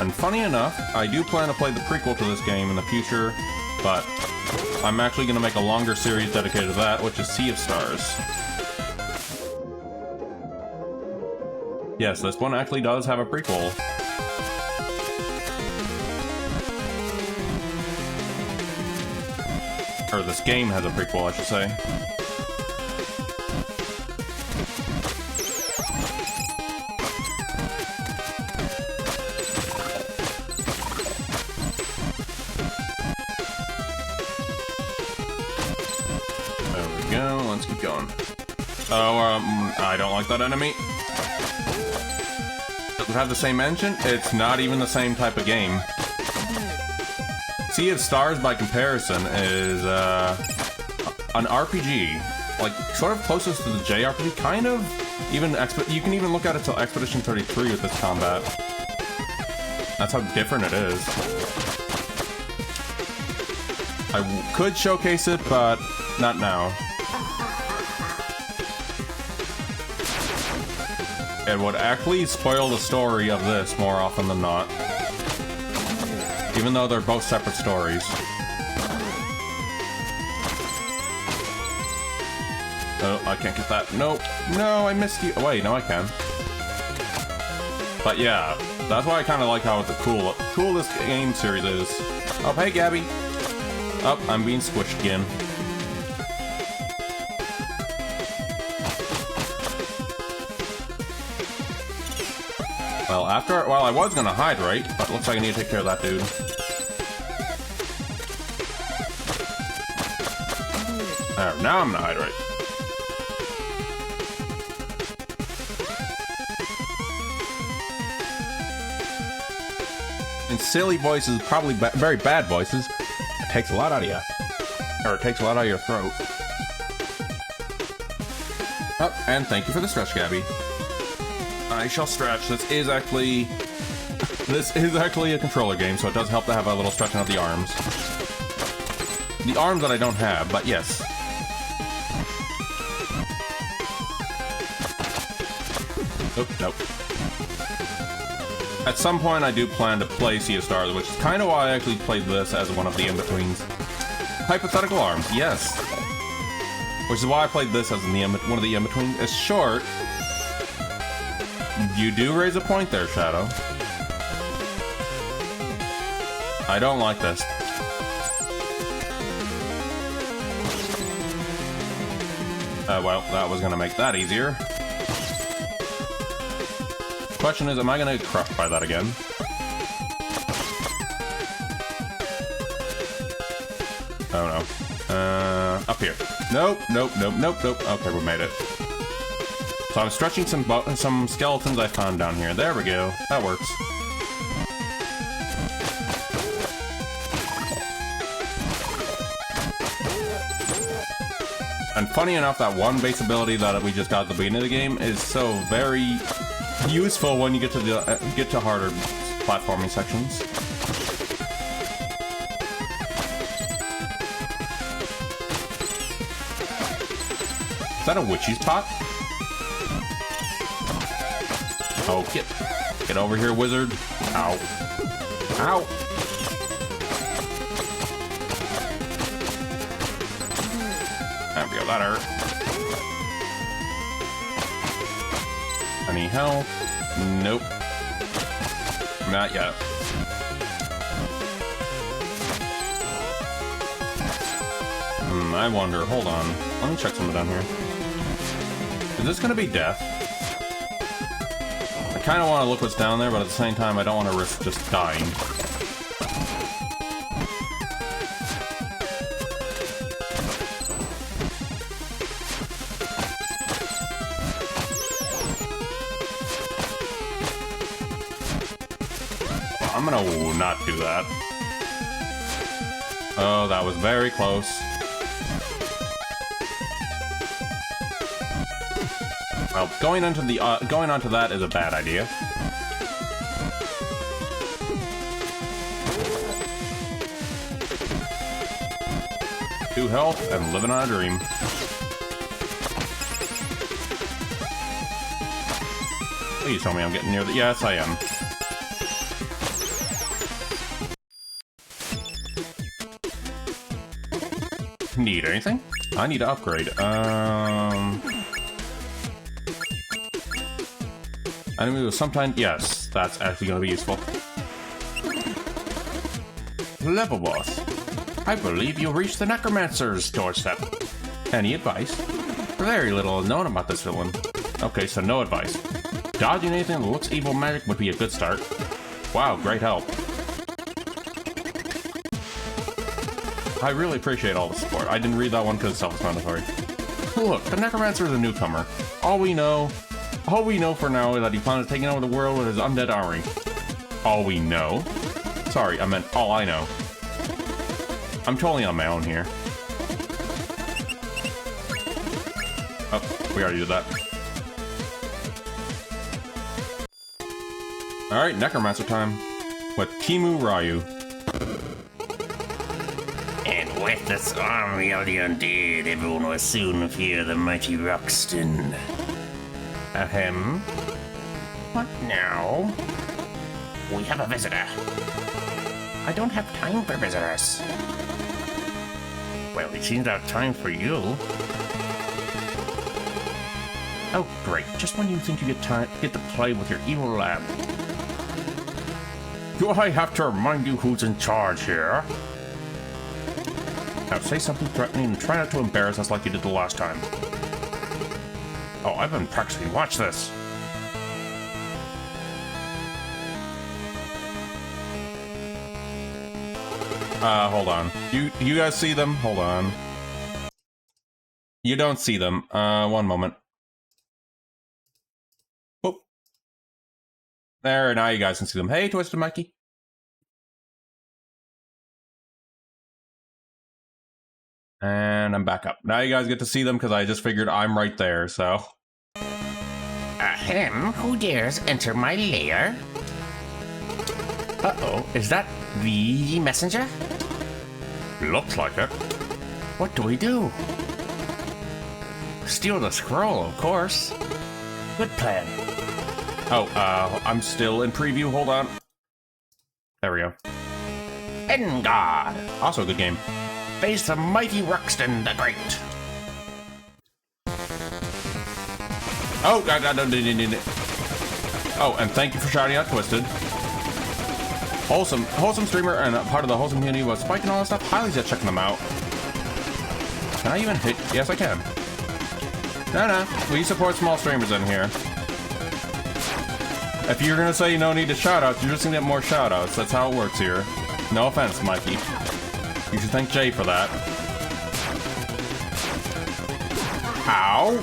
And funny enough, I do plan to play the prequel to this game in the future, but I'm actually going to make a longer series dedicated to that, which is Sea of Stars. Yes, this one actually does have a prequel. Or this game has a prequel, I should say. There we go, let's keep going. Oh, I don't like that enemy. Does it have the same engine? It's not even the same type of game. Sea of Stars, by comparison, is an RPG, like sort of closest to the JRPG, kind of. Even you can even look at it till Expedition 33 with this combat. That's how different it is. I could showcase it, but not now. It would actually spoil the story of this more often than not. Even though they're both separate stories. Oh, I can't get that. Nope. No, I missed you. Oh, wait, no, I can. But yeah, that's why I kind of like how cool this game series is. Oh, hey, Gabby. Oh, I'm being squished again. Well, well, I was gonna hydrate, but looks like I need to take care of that dude. There, now I'm gonna hydrate. And silly voices, probably very bad voices, it takes a lot out of you. Or it takes a lot out of your throat. Oh, and thank you for the stretch, Gabby. I shall stretch. This is actually a controller game, so it does help to have a little stretching of the arms. The arms that I don't have, but yes. Oh, nope. At some point, I do plan to play Sea of Stars, which is kind of why I actually played this as one of the in-betweens. Hypothetical arms, yes. Which is why I played this as one of the in-betweens. It's short. You do raise a point there, Shadow. I don't like this. Well, that was gonna make that easier. Question is, am I gonna get crushed by that again? Oh no. Up here. Nope, nope, nope, nope, nope. Okay, we made it. So I'm stretching some skeletons I found down here. There we go. That works. And funny enough, that one base ability that we just got at the beginning of the game is so very useful when you get to harder platforming sections. Is that a witch's pot? Oh, get. Get over here, wizard. Ow. Ow. There we go, that hurt. Any health? Nope. Not yet. I wonder. Hold on. Let me check something down here. Is this gonna be death? I kind of want to look what's down there, but at the same time, I don't want to risk just dying. Well, I'm gonna not do that. Oh, that was very close. Well, going onto that is a bad idea. Two health and living on a dream. Please tell me I'm getting near the. Yes, I am. Need anything? I need to upgrade. Enemy with sometime. Yes, that's actually going to be useful. Level boss. I believe you reached the Necromancer's doorstep. Any advice? Very little is known about this villain. Okay, so no advice. Dodging anything that looks evil magic would be a good start. Wow, great help. I really appreciate all the support. I didn't read that one because it's self-explanatory. Look, the Necromancer is a newcomer. All we know for now is that he plans on taking over the world with his undead army. All we know? Sorry, I meant all I know. I'm totally on my own here. Oh, we already did that. Alright, Necromancer time. With Kimu Ryu. And with this army of the undead, everyone will soon fear the mighty Roxton. Ahem. What now? We have a visitor. I don't have time for visitors. Well, he seems to have time for you. Oh, great. Just when you think you get to play with your evil lab. Do I have to remind you who's in charge here? Now say something threatening and try not to embarrass us like you did the last time. Oh, I've been practicing. Watch this. Hold on. You guys see them? Hold on. You don't see them. One moment. Oh. There, now you guys can see them. Hey, Twisted Mikey. And I'm back up. Now you guys get to see them because I just figured I'm right there, so. Ahem, who dares enter my lair? Uh-oh, is that the messenger? Looks like it. What do we do? Steal the scroll, of course. Good plan. Oh, I'm still in preview. Hold on. There we go. Engard! Also a good game. Face the mighty Roxton the Great. Oh, God. Oh, and thank you for shouting out Twisted. Wholesome streamer and part of the wholesome community was spiking all that stuff. Highly suggest checking them out. Can I even hit? Yes, I can. No. We support small streamers in here. If you're gonna say no need to shout outs, you're just gonna get more shout outs. That's how it works here. No offense, Mikey. You should thank Jay for that. Ow!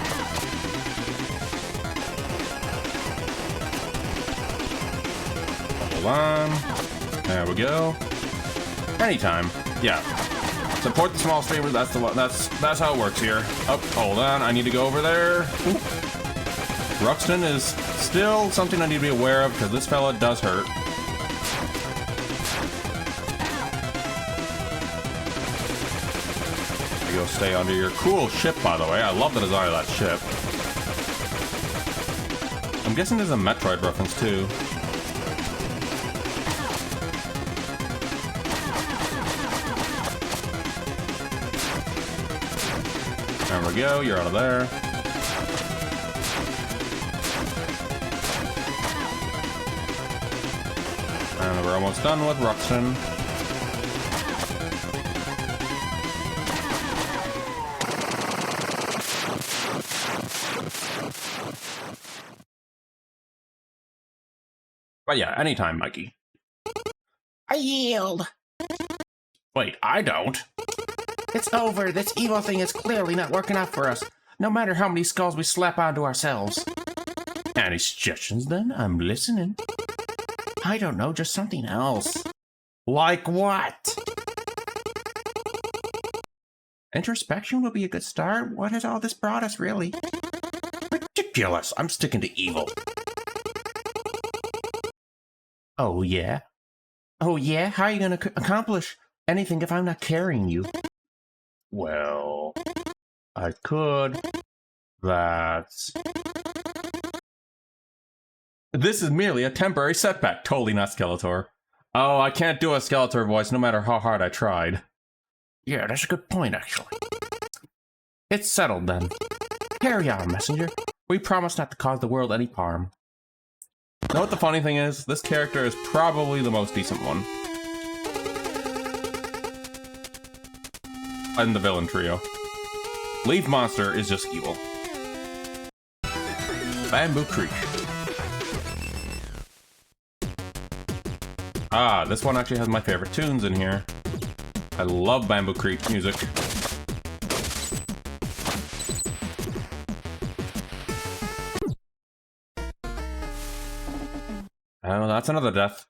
Hold on. There we go. Anytime. Yeah. Support the small streamers. That's the one. That's how it works here. Oh, hold on. I need to go over there. Ooh. Roxton is still something I need to be aware of because this fella does hurt. There you go. Stay under your cool ship, by the way. I love the design of that ship. I'm guessing there's a Metroid reference too. There we go, you're out of there. And we're almost done with Ruxin. But yeah, anytime, Mikey. I yield. Wait, I don't. It's over. This evil thing is clearly not working out for us, no matter how many skulls we slap onto ourselves. Any suggestions then? I'm listening. I don't know, just something else. Like what? Introspection would be a good start. What has all this brought us, really? Ridiculous. I'm sticking to evil. Oh, yeah? Oh, yeah? How are you going to accomplish anything if I'm not carrying you? Well, I could. That's... This is merely a temporary setback. Totally not Skeletor. Oh, I can't do a Skeletor voice no matter how hard I tried. Yeah, that's a good point, actually. It's settled, then. Carry on, messenger. We promise not to cause the world any harm. You know what the funny thing is? This character is probably the most decent one. And the villain trio. Leaf Monster is just evil. Bamboo Creek. Ah, this one actually has my favorite tunes in here. I love Bamboo Creek music. Oh, that's another death.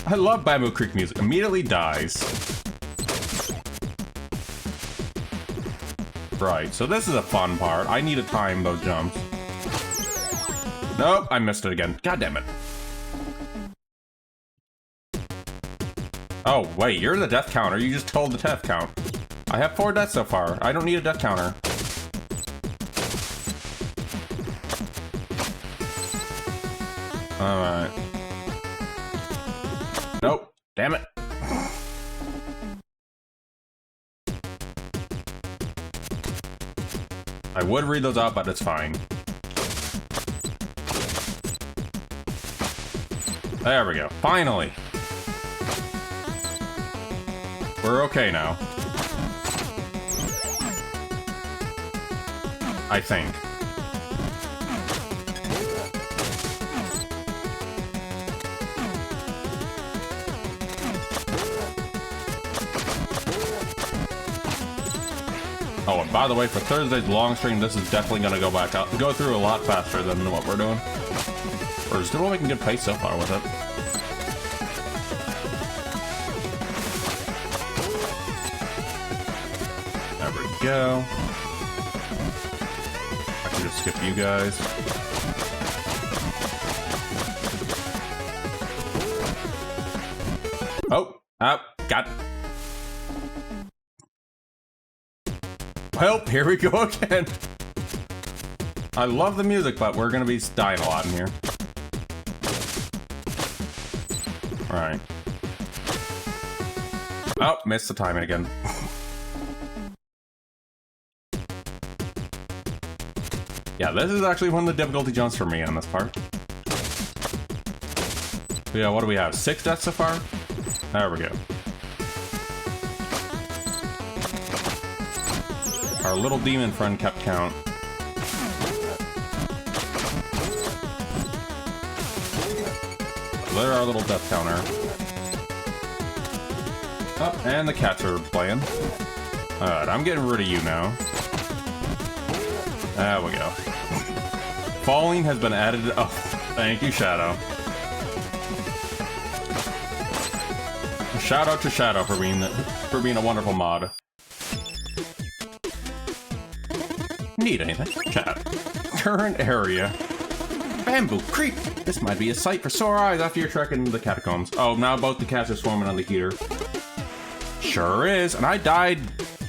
I love Bamboo Creek music. Immediately dies. Right, so this is a fun part. I need to time those jumps. Nope, I missed it again. God damn it. Oh, wait, you're the death counter. You just told the death count. I have 4 deaths so far. I don't need a death counter. Alright. Nope. Damn it. I would read those out, but it's fine. There we go. Finally. We're okay now. I think. Oh, and by the way, for Thursday's long stream, this is definitely going to go through a lot faster than what we're doing. We're still making good pace so far with it. There we go. I can just skip you guys. Oh, got. Well, here we go again. I love the music, but we're gonna be dying a lot in here. Alright. Oh, missed the timing again. Yeah, this is actually one of the difficulty jumps for me on this part. Yeah, what do we have? 6 deaths so far? There we go. Our little demon friend kept count. They're our little death counter. Oh, and the cats are playing. Alright, I'm getting rid of you now. There we go. Falling has been added. Oh, thank you, Shadow. Shout out to Shadow for being a wonderful mod. Need anything? Chat. Current area. Bamboo Creek! This might be a sight for sore eyes after your trek into the catacombs. Oh, now both the cats are swarming on the heater. Sure is, and I died,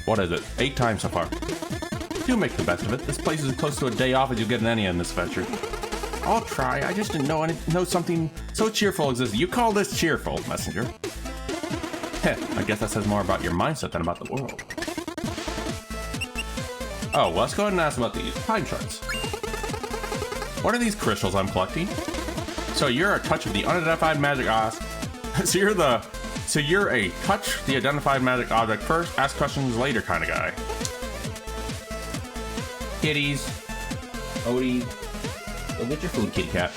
what is it, 8 times so far. Do make the best of it. This place is as close to a day off as you'll get in any in this adventure. I'll try, I just didn't know something so cheerful existed. You call this cheerful, messenger? I guess that says more about your mindset than about the world. Oh, well, let's go ahead and ask about these time charts. What are these crystals I'm collecting? So you're a touch of the unidentified magic so you're a touch the identified magic object first, ask questions later kind of guy. Kitties. Odie. Go get your food, kitty cat.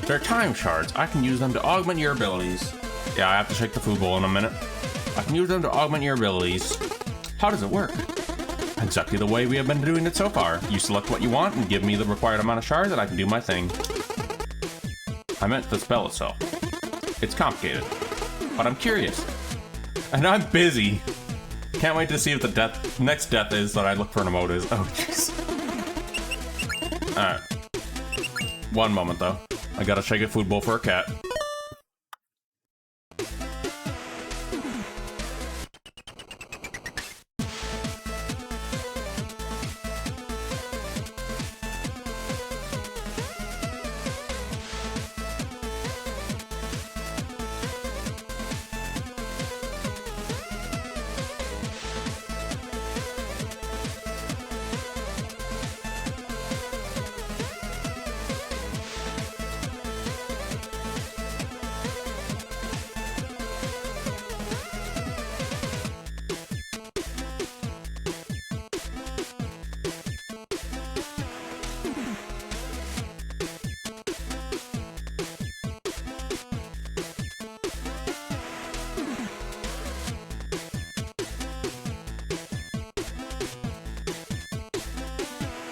They're time shards. I can use them to augment your abilities. Yeah, I have to shake the food bowl in a minute. I can use them to augment your abilities. How does it work? Exactly the way we have been doing it so far. You select what you want and give me the required amount of shards and I can do my thing. I meant the spell itself. It's complicated, but I'm curious. And I'm busy. Can't wait to see if the next death is that I look for an emote is. Oh, jeez. Alright. One moment, though. I gotta shake a food bowl for a cat.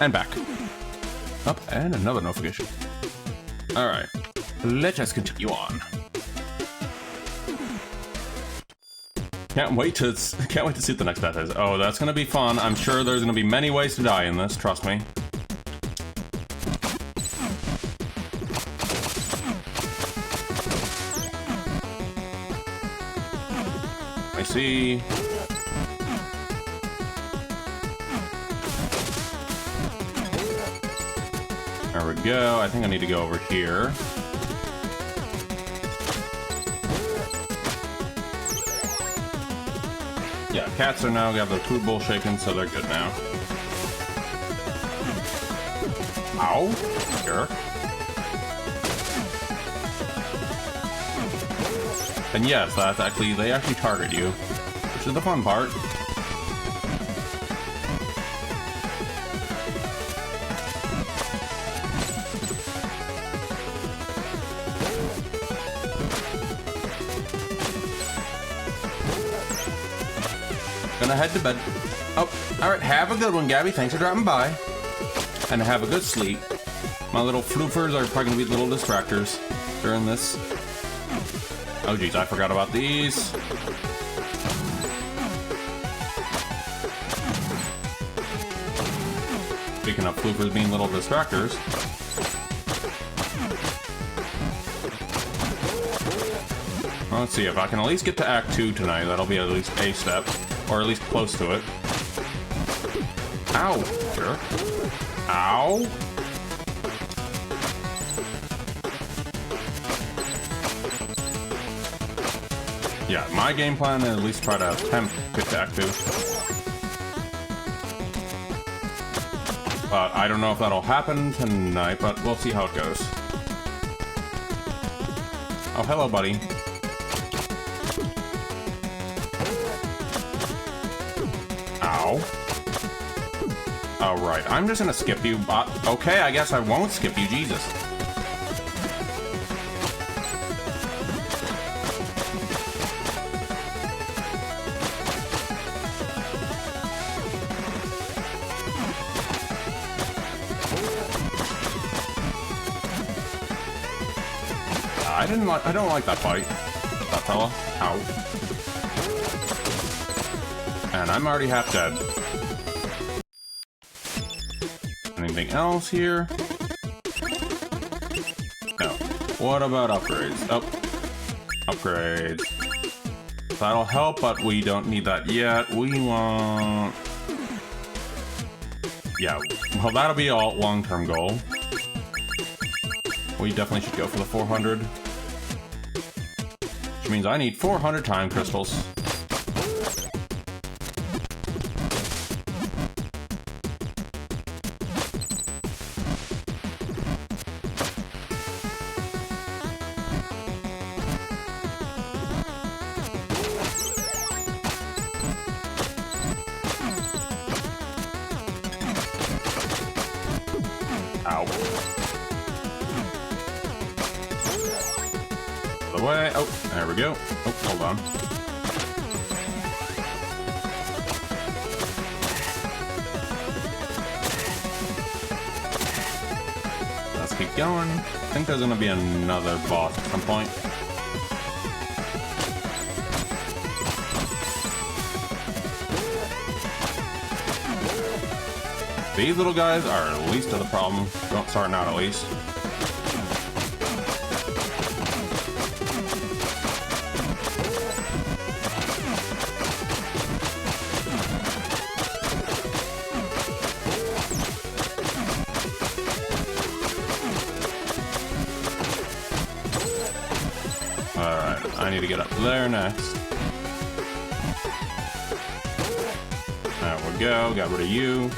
And back. Up, and another notification. Alright. Let us continue on. Can't wait to see what the next death is. Oh, that's gonna be fun. I'm sure there's gonna be many ways to die in this, trust me. I see. There we go. I think I need to go over here. Yeah, cats are now got the food bowl shaken, so they're good now. Ow. Jerk. And yes, that's actually, they actually target you, which is the fun part. Gonna head to bed. Oh, alright, have a good one, Gabby. Thanks for dropping by. And have a good sleep. My little floofers are probably gonna be little distractors during this. Oh geez, I forgot about these. Speaking of floofers being little distractors. Well, let's see if I can at least get to Act 2 tonight. That'll be at least a step. Or at least close to it. Ow! Jerk. Ow! Yeah, my game plan is at least try to attempt to get to Act 2. But I don't know if that'll happen tonight, but we'll see how it goes. Oh, hello, buddy. Alright, I'm just gonna skip you, but okay, I guess I won't skip you, Jesus. I don't like that fight. That fella. Ow. And I'm already half dead. Anything else here? No. What about upgrades? Oh. Upgrades. That'll help, but we don't need that yet. We want... Yeah. Well, that'll be a long-term goal. We definitely should go for the 400. Which means I need 400 time crystals. Ow. The way. Oh, there we go. Oh, hold on. Let's keep going. I think there's gonna be another boss at some point. These little guys are least of the problem. Don't starting out at least. Alright, I need to get up there next. There we go, got rid of you.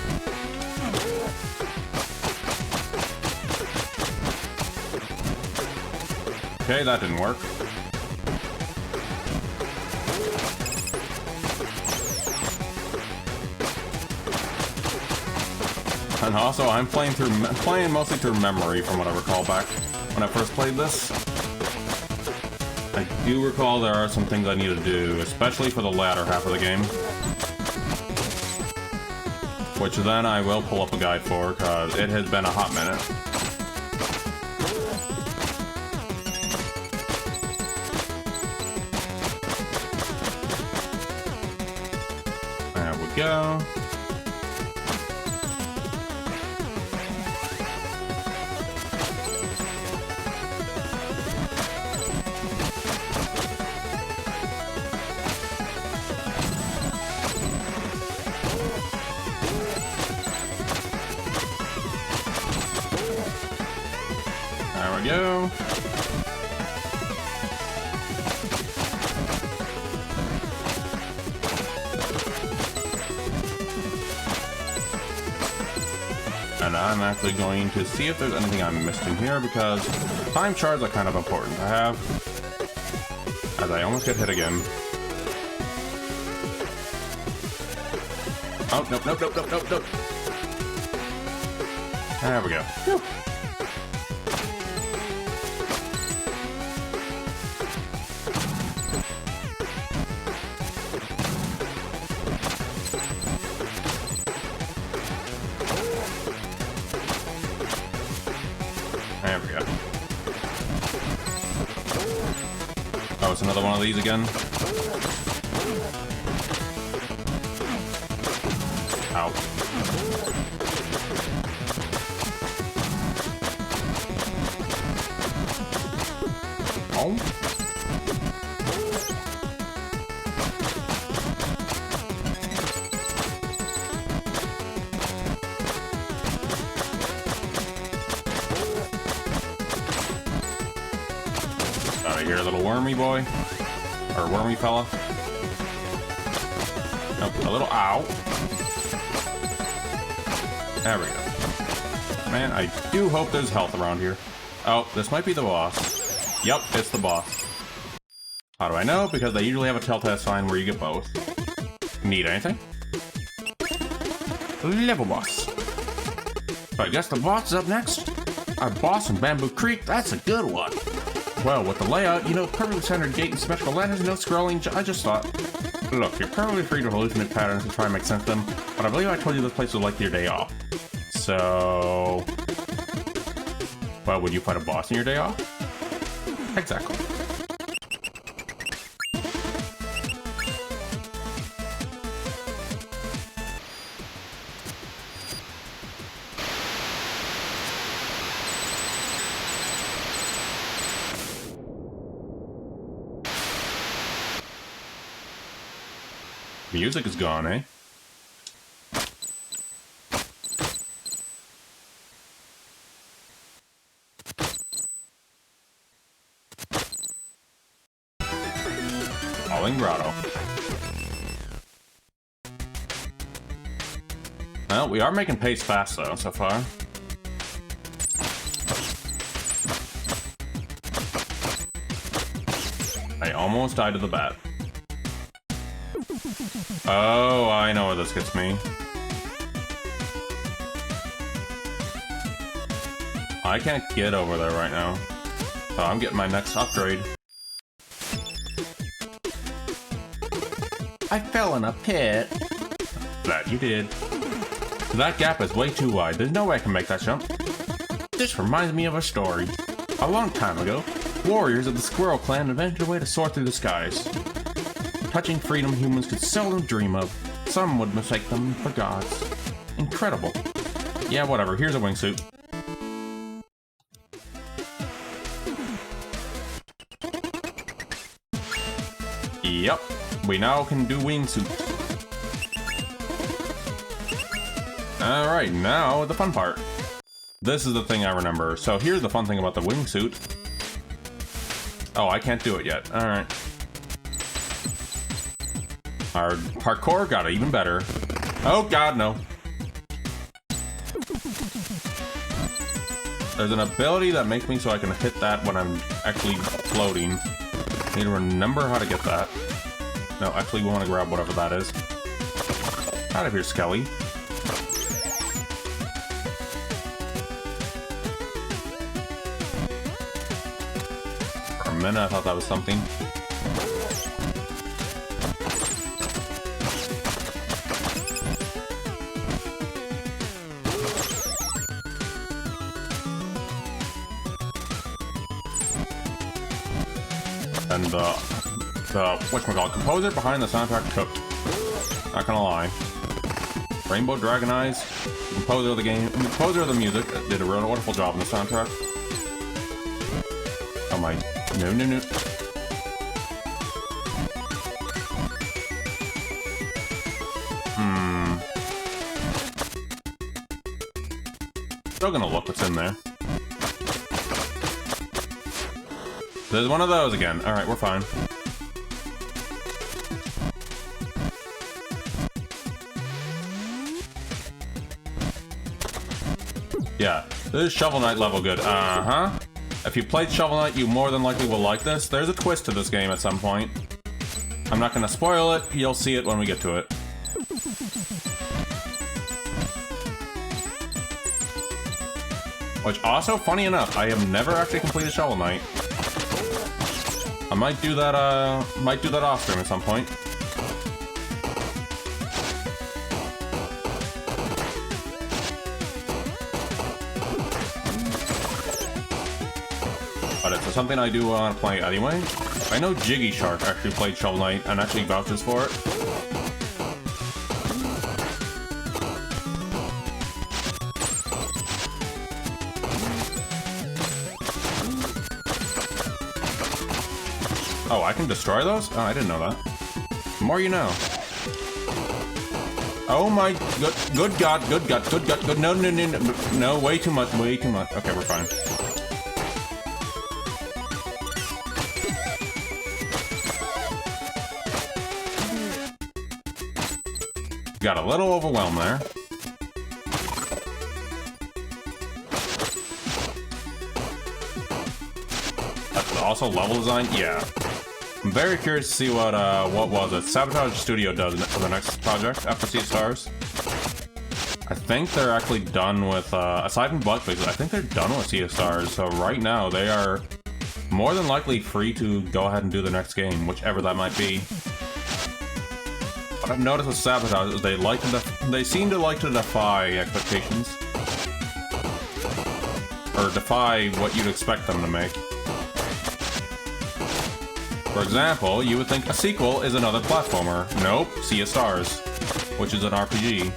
Okay, that didn't work. And also, I'm playing mostly through memory from what I recall back when I first played this. I do recall there are some things I need to do, especially for the latter half of the game. Which then I will pull up a guide for, because it has been a hot minute. There we go. There we go. And I'm actually going to see if there's anything I missed in here, because time shards are kind of important to have. As I almost get hit again. Oh, nope, nope, nope, nope, nope, nope. There we go. Whew. There we go. Oh, it's another one of these again. Ow. Oh. Out of here, little wormy boy. Or wormy fella. Nope, a little ow. There we go. Man, I do hope there's health around here. Oh, this might be the boss. Yep, it's the boss. How do I know? Because they usually have a telltale sign where you get both. Need anything? Level boss. I guess the boss is up next. Our boss in Bamboo Creek, that's a good one. Well, with the layout, you know, perfectly centered gate and symmetrical lanterns, no scrolling, I just thought... Look, you're perfectly free to hallucinate patterns and try and make sense of them, but I believe I told you this place was like your day off. So... Well, would you fight a boss on your day off? Exactly. Music is gone, eh? Boiling Grotto. Well, we are making pace fast though, so far. I almost died to the bat. Oh, I know where this gets me. I can't get over there right now. Oh, I'm getting my next upgrade. I fell in a pit. Glad you did. That gap is way too wide. There's no way I can make that jump. This reminds me of a story. A long time ago, warriors of the Squirrel Clan invented a way to soar through the skies. Touching freedom humans could seldom dream of. Some would mistake them for gods. Incredible. Yeah, whatever. Here's a wingsuit. Yep. We now can do wingsuits. Alright, now the fun part. This is the thing I remember. So here's the fun thing about the wingsuit. Oh, I can't do it yet. Alright. Our parkour got even better. Oh god, no. There's an ability that makes me so I can hit that when I'm actually floating. I need to remember how to get that. No, actually we want to grab whatever that is. Out of here, Skelly. For a minute I thought that was something. And the whatchamacallit, composer behind the soundtrack cooked. Not gonna lie. Rainbow Dragon Eyes, composer of the game, composer of the music, did a real wonderful job in the soundtrack. Oh my, no. Still gonna look what's in there. There's one of those again. Alright, we're fine. Yeah, this is Shovel Knight level good. Uh-huh. If you played Shovel Knight, you more than likely will like this. There's a twist to this game at some point. I'm not gonna spoil it. You'll see it when we get to it. Which also, funny enough, I have never actually completed Shovel Knight. I might do that off stream at some point. But it's something I do want to play anyway. I know Jiggy Shark actually played Shovel Knight and actually vouches for it. Oh, I can destroy those? Oh, I didn't know that. The more you know. Oh my good god, no, way too much. Okay, we're fine. Got a little overwhelmed there. That's also level design? Yeah. I'm very curious to see what was it? Sabotage Studio does for the next project after Sea of Stars. I think they're actually done with, aside from bug fixes, I think they're done with Sea of Stars. So right now they are more than likely free to go ahead and do the next game, whichever that might be. What I've noticed with Sabotage is they seem to like to defy expectations. Or defy what you'd expect them to make. For example, you would think a sequel is another platformer. Nope, Sea of Stars, which is an RPG.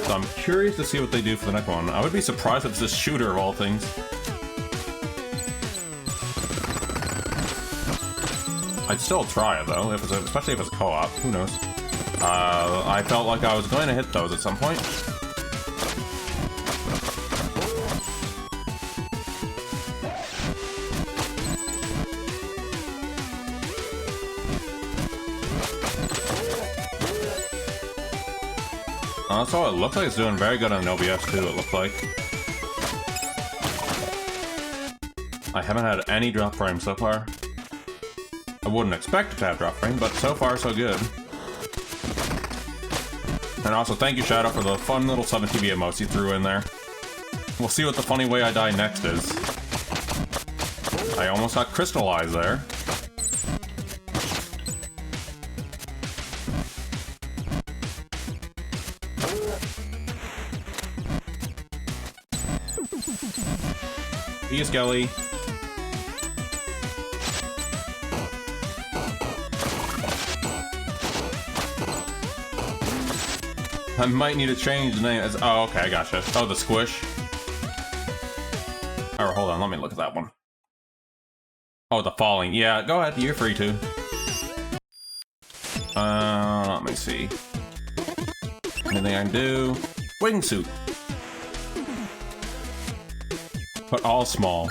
So I'm curious to see what they do for the next one. I would be surprised if it's a shooter of all things. I'd still try it though, especially if it's co-op. Who knows? I felt like I was going to hit those at some point. Also, it looks like it's doing very good on OBS too, it looks like. I haven't had any drop frame so far. I wouldn't expect it to have drop frame, but so far so good. And also, thank you, Shadow, for the fun little 7TV emotes you threw in there. We'll see what the funny way I die next is. I almost got crystallized there. See you, Skelly. I might need to change the name as... Oh, okay, I gotcha. Oh, the squish. Oh, hold on, let me look at that one. Oh, the falling. Yeah, go ahead, you're free to. Let me see. Anything I can do? Wingsuit. But all small.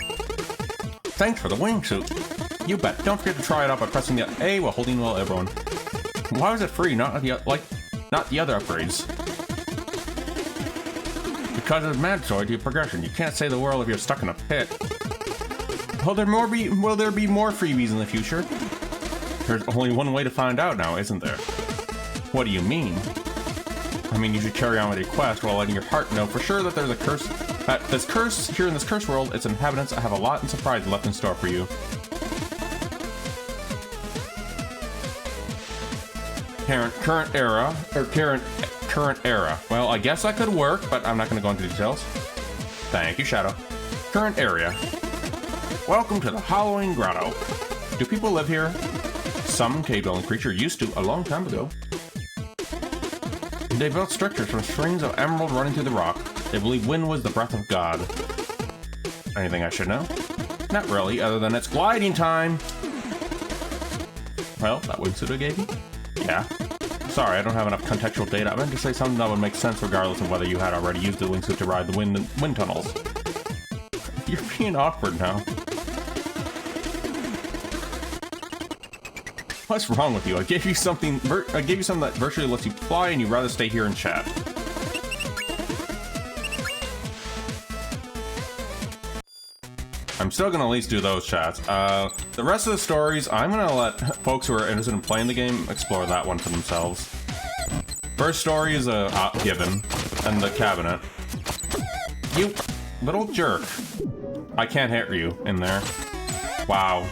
Thanks for the wingsuit. You bet. Don't forget to try it out by pressing the A while holding well, everyone. Why was it free? Not the other upgrades. Because of Mad Sword, your progression. You can't save the world if you're stuck in a pit. Will there be more freebies in the future? There's only one way to find out now, isn't there? What do you mean? I mean, you should carry on with your quest while letting your heart know for sure that there's a curse. This curse here in this cursed world, its inhabitants have a lot and surprise left in store for you. Current era. Well, I guess that could work, but I'm not going to go into details. Thank you, Shadow. Current area. Welcome to the Halloween Grotto. Do people live here? Some cave-dwelling creature used to a long time ago. They built structures from strings of emerald running through the rock. They believe wind was the breath of God. Anything I should know? Not really, other than it's gliding time! Well, that wingsuit I gave you? Yeah. Sorry, I don't have enough contextual data. I meant to say something that would make sense regardless of whether you had already used the wingsuit to ride the wind tunnels. You're being awkward now. What's wrong with you? I gave you something that virtually lets you fly and you'd rather stay here and chat. I'm still gonna at least do those chats. The rest of the stories, I'm gonna let folks who are interested in playing the game explore that one for themselves. First story is a given, and the cabinet. You little jerk. I can't hit you in there. Wow.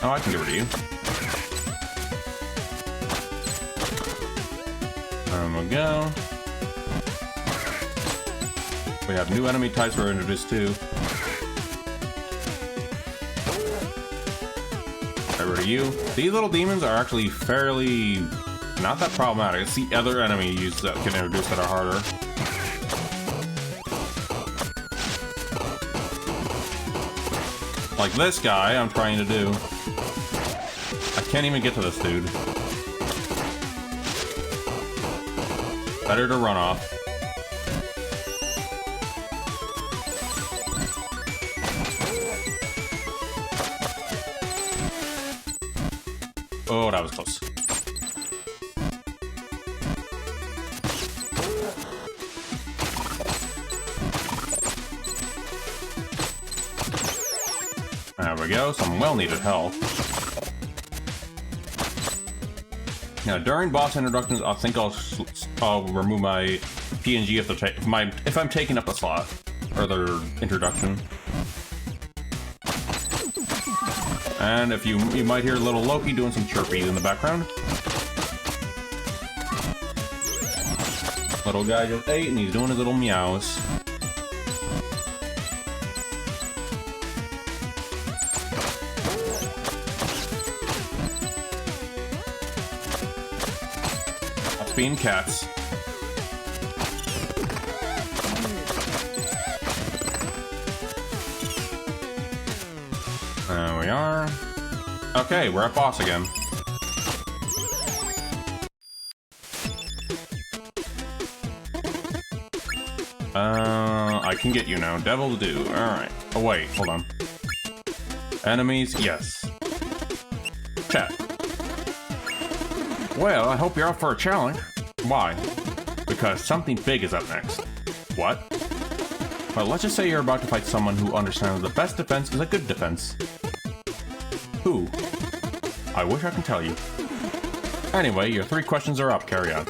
Oh, I can get rid of you. There we go. We have new enemy types we're introduced to. Get rid of you. These little demons are actually fairly not that problematic. It's the other enemies that get introduced that are harder. Like this guy I'm trying to do. I can't even get to this dude. Better to run off. Oh, that was close. There we go, some well-needed health. Now, during boss introductions, I think I'll remove my PNG if I'm taking up a slot or their introduction. And if you might hear little Loki doing some chirpies in the background. Little guy just ate and he's doing his little meows. Being cats. There we are. Okay, we're at boss again. I can get you now. Devil to do. Alright. Oh wait, hold on. Enemies, yes. Chat. Well, I hope you're up for a challenge. Why? Because something big is up next. What? Well, let's just say you're about to fight someone who understands the best defense is a good defense. Who? I wish I could tell you. Anyway, your 3 questions are up, carry on.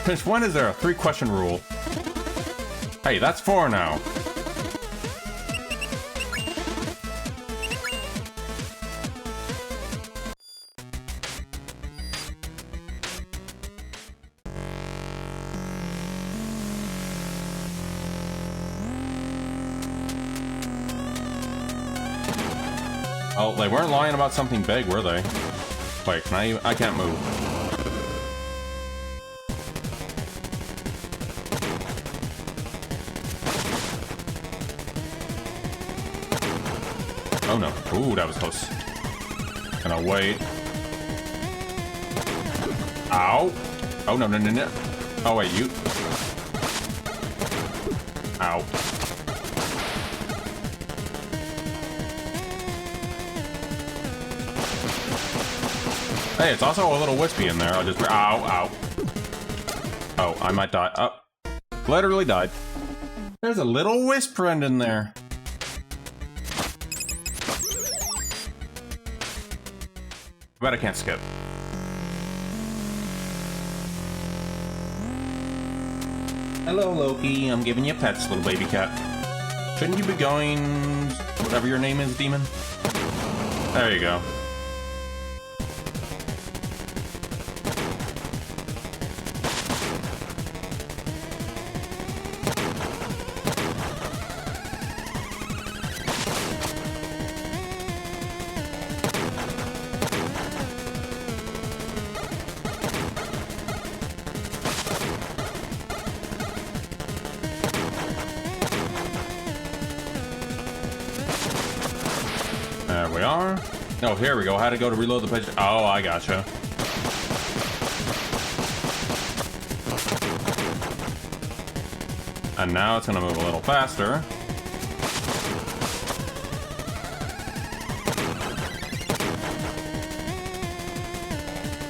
Since when is there a 3-question rule? Hey, that's 4 now. Oh, they weren't lying about something big, were they? Wait, can I can't move. Oh no. Ooh, that was close. Can I wait? Ow! Oh no, no, no, no. Oh wait, you. Ow. Hey, it's also a little wispy in there. I'll just. Ow, ow. Oh, I might die. Oh. Literally died. There's a little wisp friend in there. Bet I can't skip. Hello, Loki. I'm giving you pets, little baby cat. Shouldn't you be going... whatever your name is, demon? There you go. There we are. Oh, here we go. How to go to reload the page. Oh, I gotcha. And now it's gonna move a little faster.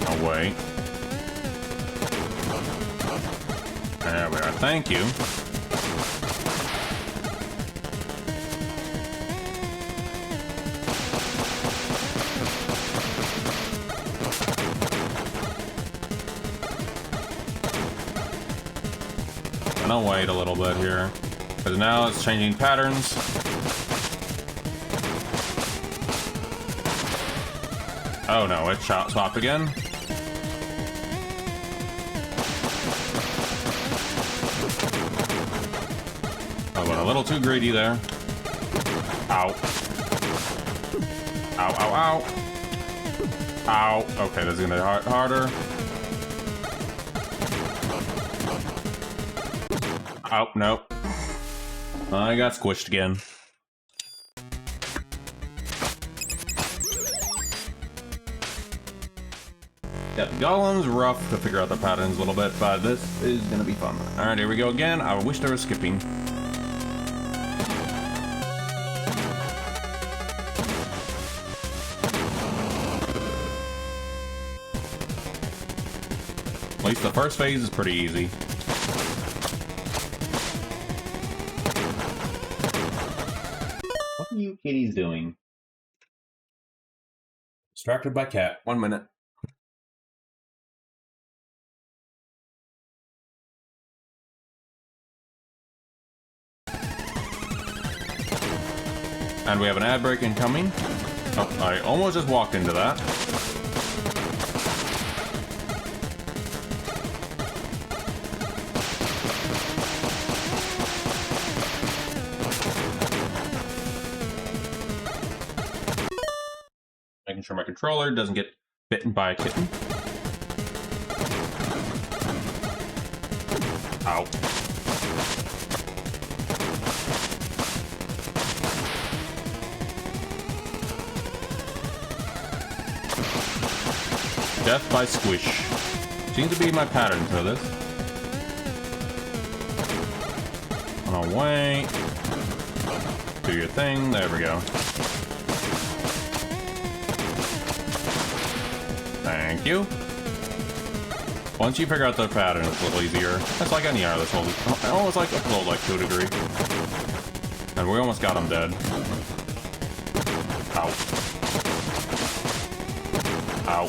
Oh, wait. There we are. Thank you. I'll wait a little bit here, because now it's changing patterns. Oh no, it swapped again. I went a little too greedy there. Ow. Ow, ow, ow. Ow. Okay, this is gonna be harder. Oh, nope. I got squished again. Yeah, the golem's rough to figure out the patterns a little bit, but this is gonna be fun. Alright, here we go again. I wish there was skipping. At least the first phase is pretty easy. What are you kitties doing? Distracted by cat. 1 minute. And we have an ad break incoming. Oh, I almost just walked into that. Making sure my controller doesn't get bitten by a kitten. Ow. Death by squish. Seems to be my pattern for this. I'm gonna wait. Do your thing. There we go. Thank you. Once you figure out the pattern, it's a little easier. It's like any other soul. Almost like a float, like to a degree. And we almost got him dead. Ow. Ow.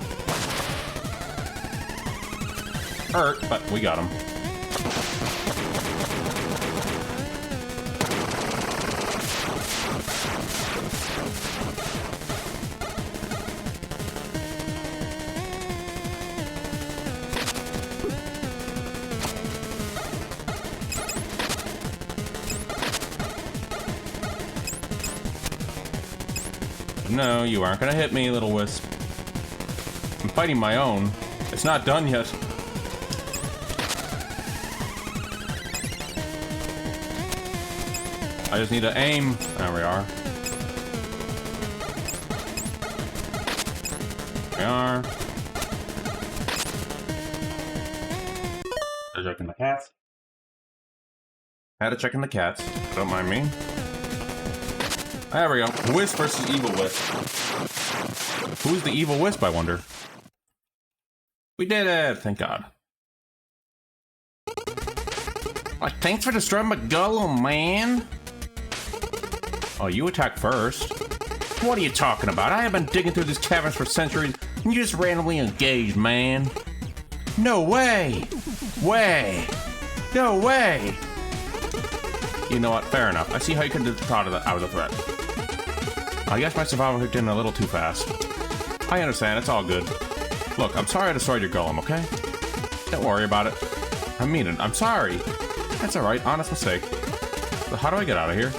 Hurt, but we got him. No, you aren't gonna hit me, little wisp. I'm fighting my own. It's not done yet. I just need to aim. There we are. There we are. Checking the cats. Had to check in the cats. Don't mind me. There we go. Wisp versus Evil Wisp. Who's the Evil Wisp, I wonder? We did it! Thank God. Like, thanks for destroying my golem, man! Oh, you attack first. What are you talking about? I have been digging through these caverns for centuries, and you just randomly engaged, man. No way! Way! No way! You know what? Fair enough. I see how you could have thought of that. I was a threat. I guess my survival hooked in a little too fast. I understand. It's all good. Look, I'm sorry I destroyed your golem, okay? Don't worry about it. I mean it. I'm sorry. That's alright. Honest mistake. So how do I get out of here?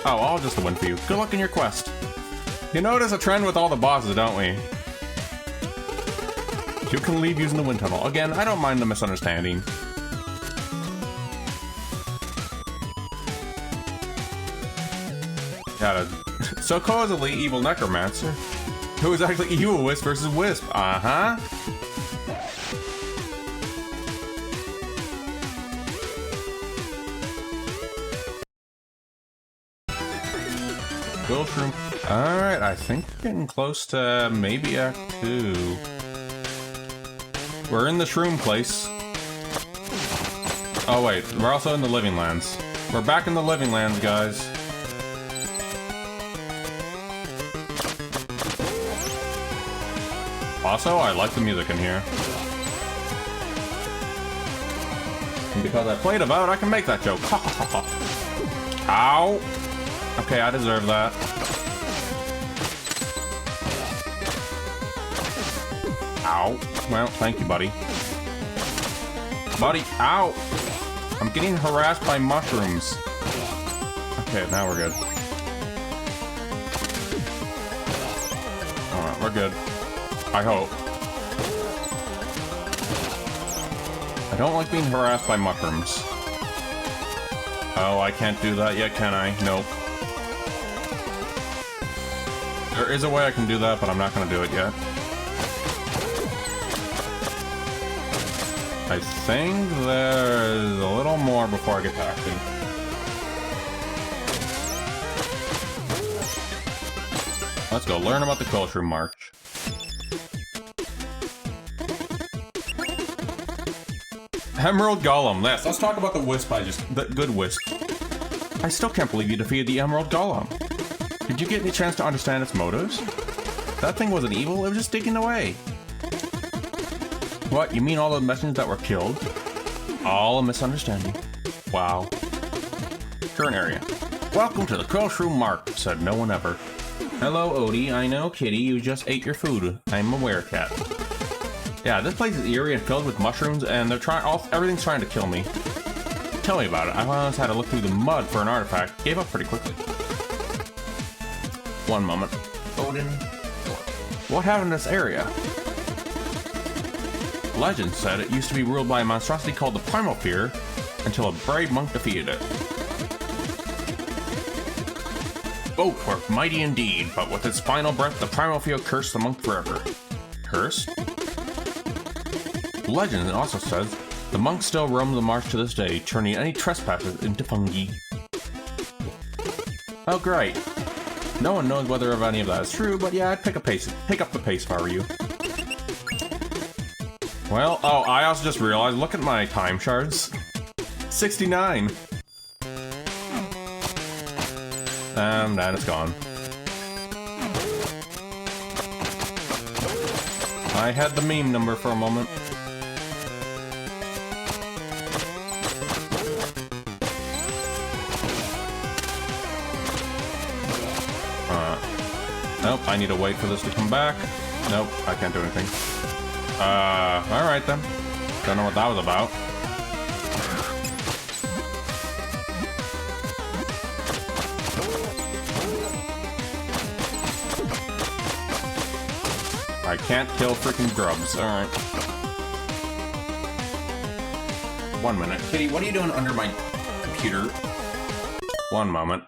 Oh, all just a win for you. Good luck in your quest. You notice a trend with all the bosses, don't we? You can leave using the wind tunnel. Again, I don't mind the misunderstanding. Got a supposedly evil necromancer who is actually Evil Wisp versus Wisp. Uh-huh. Ghost room. Alright, I think we're getting close to maybe Act 2. We're in the shroom place. Oh wait, we're also in the Living Lands. We're back in the Living Lands, guys. Also, I like the music in here. And because I played about, I can make that joke. Ow! Okay, I deserve that. Ow. Well, thank you, buddy. Buddy, ow! I'm getting harassed by mushrooms. Okay, now we're good. Alright, we're good. I hope. I don't like being harassed by mushrooms. Oh, I can't do that yet, can I? Nope. There is a way I can do that, but I'm not going to do it yet. I think there's a little more before I get to action. Let's go learn about the Culture March. Emerald Golem. Let's talk about the Wisp the good Wisp. I still can't believe you defeated the Emerald Golem. Did you get any chance to understand its motives? That thing wasn't evil, it was just digging away. What, you mean all the messengers that were killed? All a misunderstanding. Wow. Turn area. Welcome to the Crossroom Mark, said no one ever. Hello, Odie. I know, Kitty, you just ate your food. I'm a werecat. Yeah, this place is eerie and filled with mushrooms, and they're everything's trying to kill me. Tell me about it. I once had to look through the mud for an artifact. Gave up pretty quickly. One moment. Odin. What happened to this area? Legend said it used to be ruled by a monstrosity called the Primal Fear, until a brave monk defeated it. Both were mighty indeed, but with its final breath, the Primal Fear cursed the monk forever. Cursed? Legend also says the monk still roams the marsh to this day, turning any trespassers into fungi. Oh, great. No one knows whether or any of that is true, but yeah, I'd pick up the pace if I were you. Well, oh, I also just realized, look at my time shards. 69. Then it's gone. I had the meme number for a moment. Nope, I need to wait for this to come back. Nope, I can't do anything. Alright then. Don't know what that was about. I can't kill freaking grubs. Alright. 1 minute. Kitty, what are you doing under my computer? 1 moment.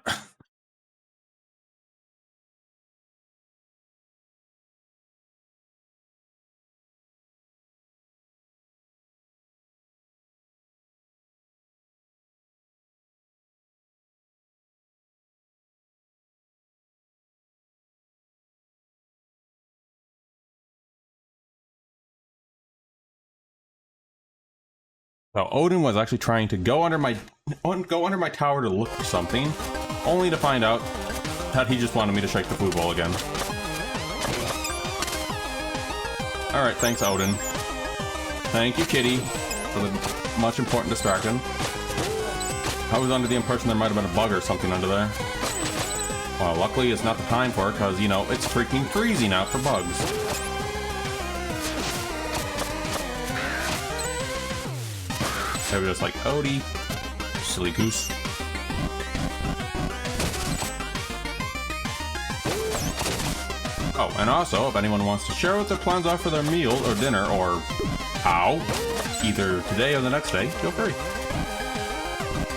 So Odin was actually trying to go under my tower to look for something, only to find out that he just wanted me to shake the food bowl again. Alright, thanks Odin. Thank you, Kitty, for the much important distraction. I was under the impression there might have been a bug or something under there. Well, luckily it's not the time for it, because, you know, it's freaking freezing out for bugs. They were just like, Odie, silly goose. Oh, and also, if anyone wants to share what their plans are for their meal or dinner or how, either today or the next day, feel free.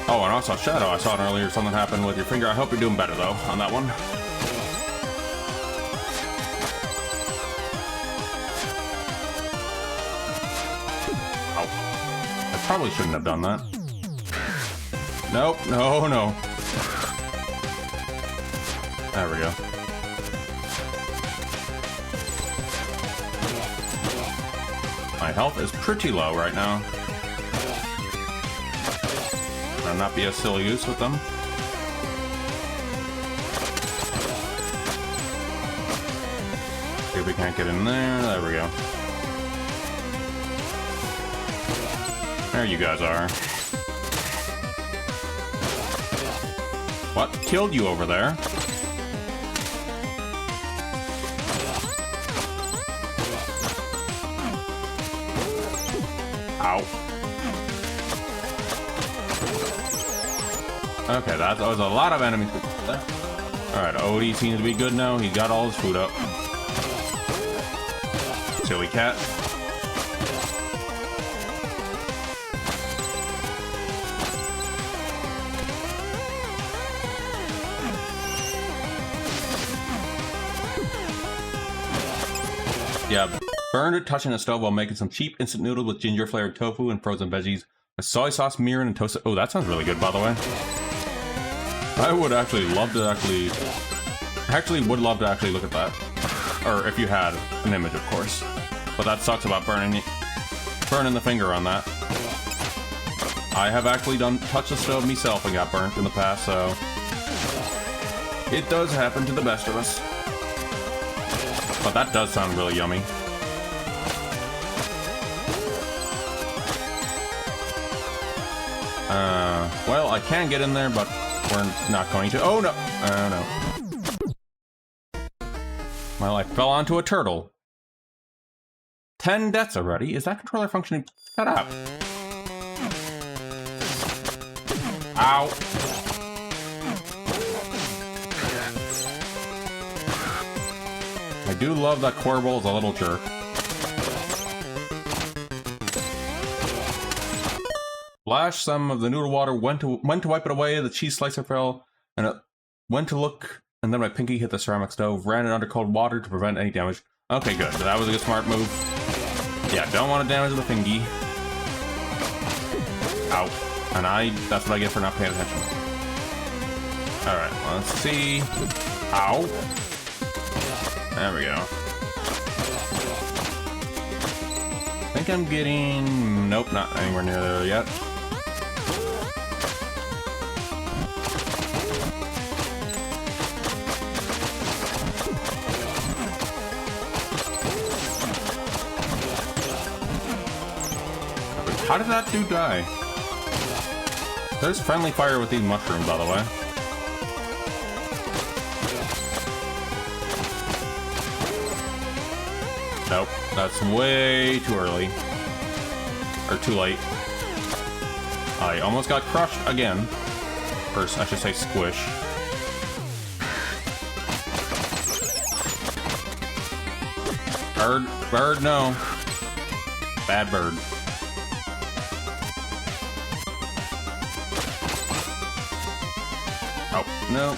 Oh, and also, Shadow, I saw it earlier, something happened with your finger. I hope you're doing better, though, on that one. Probably shouldn't have done that. Nope, no, no. There we go. My health is pretty low right now. I'll not be a silly goose with them. See if we can't get in there. There we go. There you guys are. What killed you over there? Ow. Okay, that was a lot of enemies. Alright, Odie seems to be good now. He got all his food up. Silly cat. Yeah, burned it touching the stove while making some cheap instant noodles with ginger flavored tofu and frozen veggies, with soy sauce, mirin, and toasted. Oh, that sounds really good, by the way. I would actually love to would love to actually look at that. Or if you had an image, of course. But that sucks about burning the finger on that. I have actually touched the stove myself and got burnt in the past, so it does happen to the best of us. But that does sound really yummy. Well, I can get in there, but we're not going to. Oh, no. Oh, no. Well, I fell onto a turtle. 10 deaths already? Is that controller functioning? Shut up. Ow. I do love that Quirble is a little jerk. Splash some of the noodle water, went to wipe it away, the cheese slicer fell, and it went to look, and then my pinky hit the ceramic stove, ran it under cold water to prevent any damage. Okay, good. That was a good smart move. Yeah, don't want to damage the thingy. Ow. And that's what I get for not paying attention. Alright, let's see. Ow. There we go. I think I'm getting... Nope, not anywhere near there yet. How did that dude die? There's friendly fire with these mushrooms, by the way. Nope, that's way too early. Or too late. I almost got crushed again. Or I should say squish. Bird, no. Bad bird. Oh, no.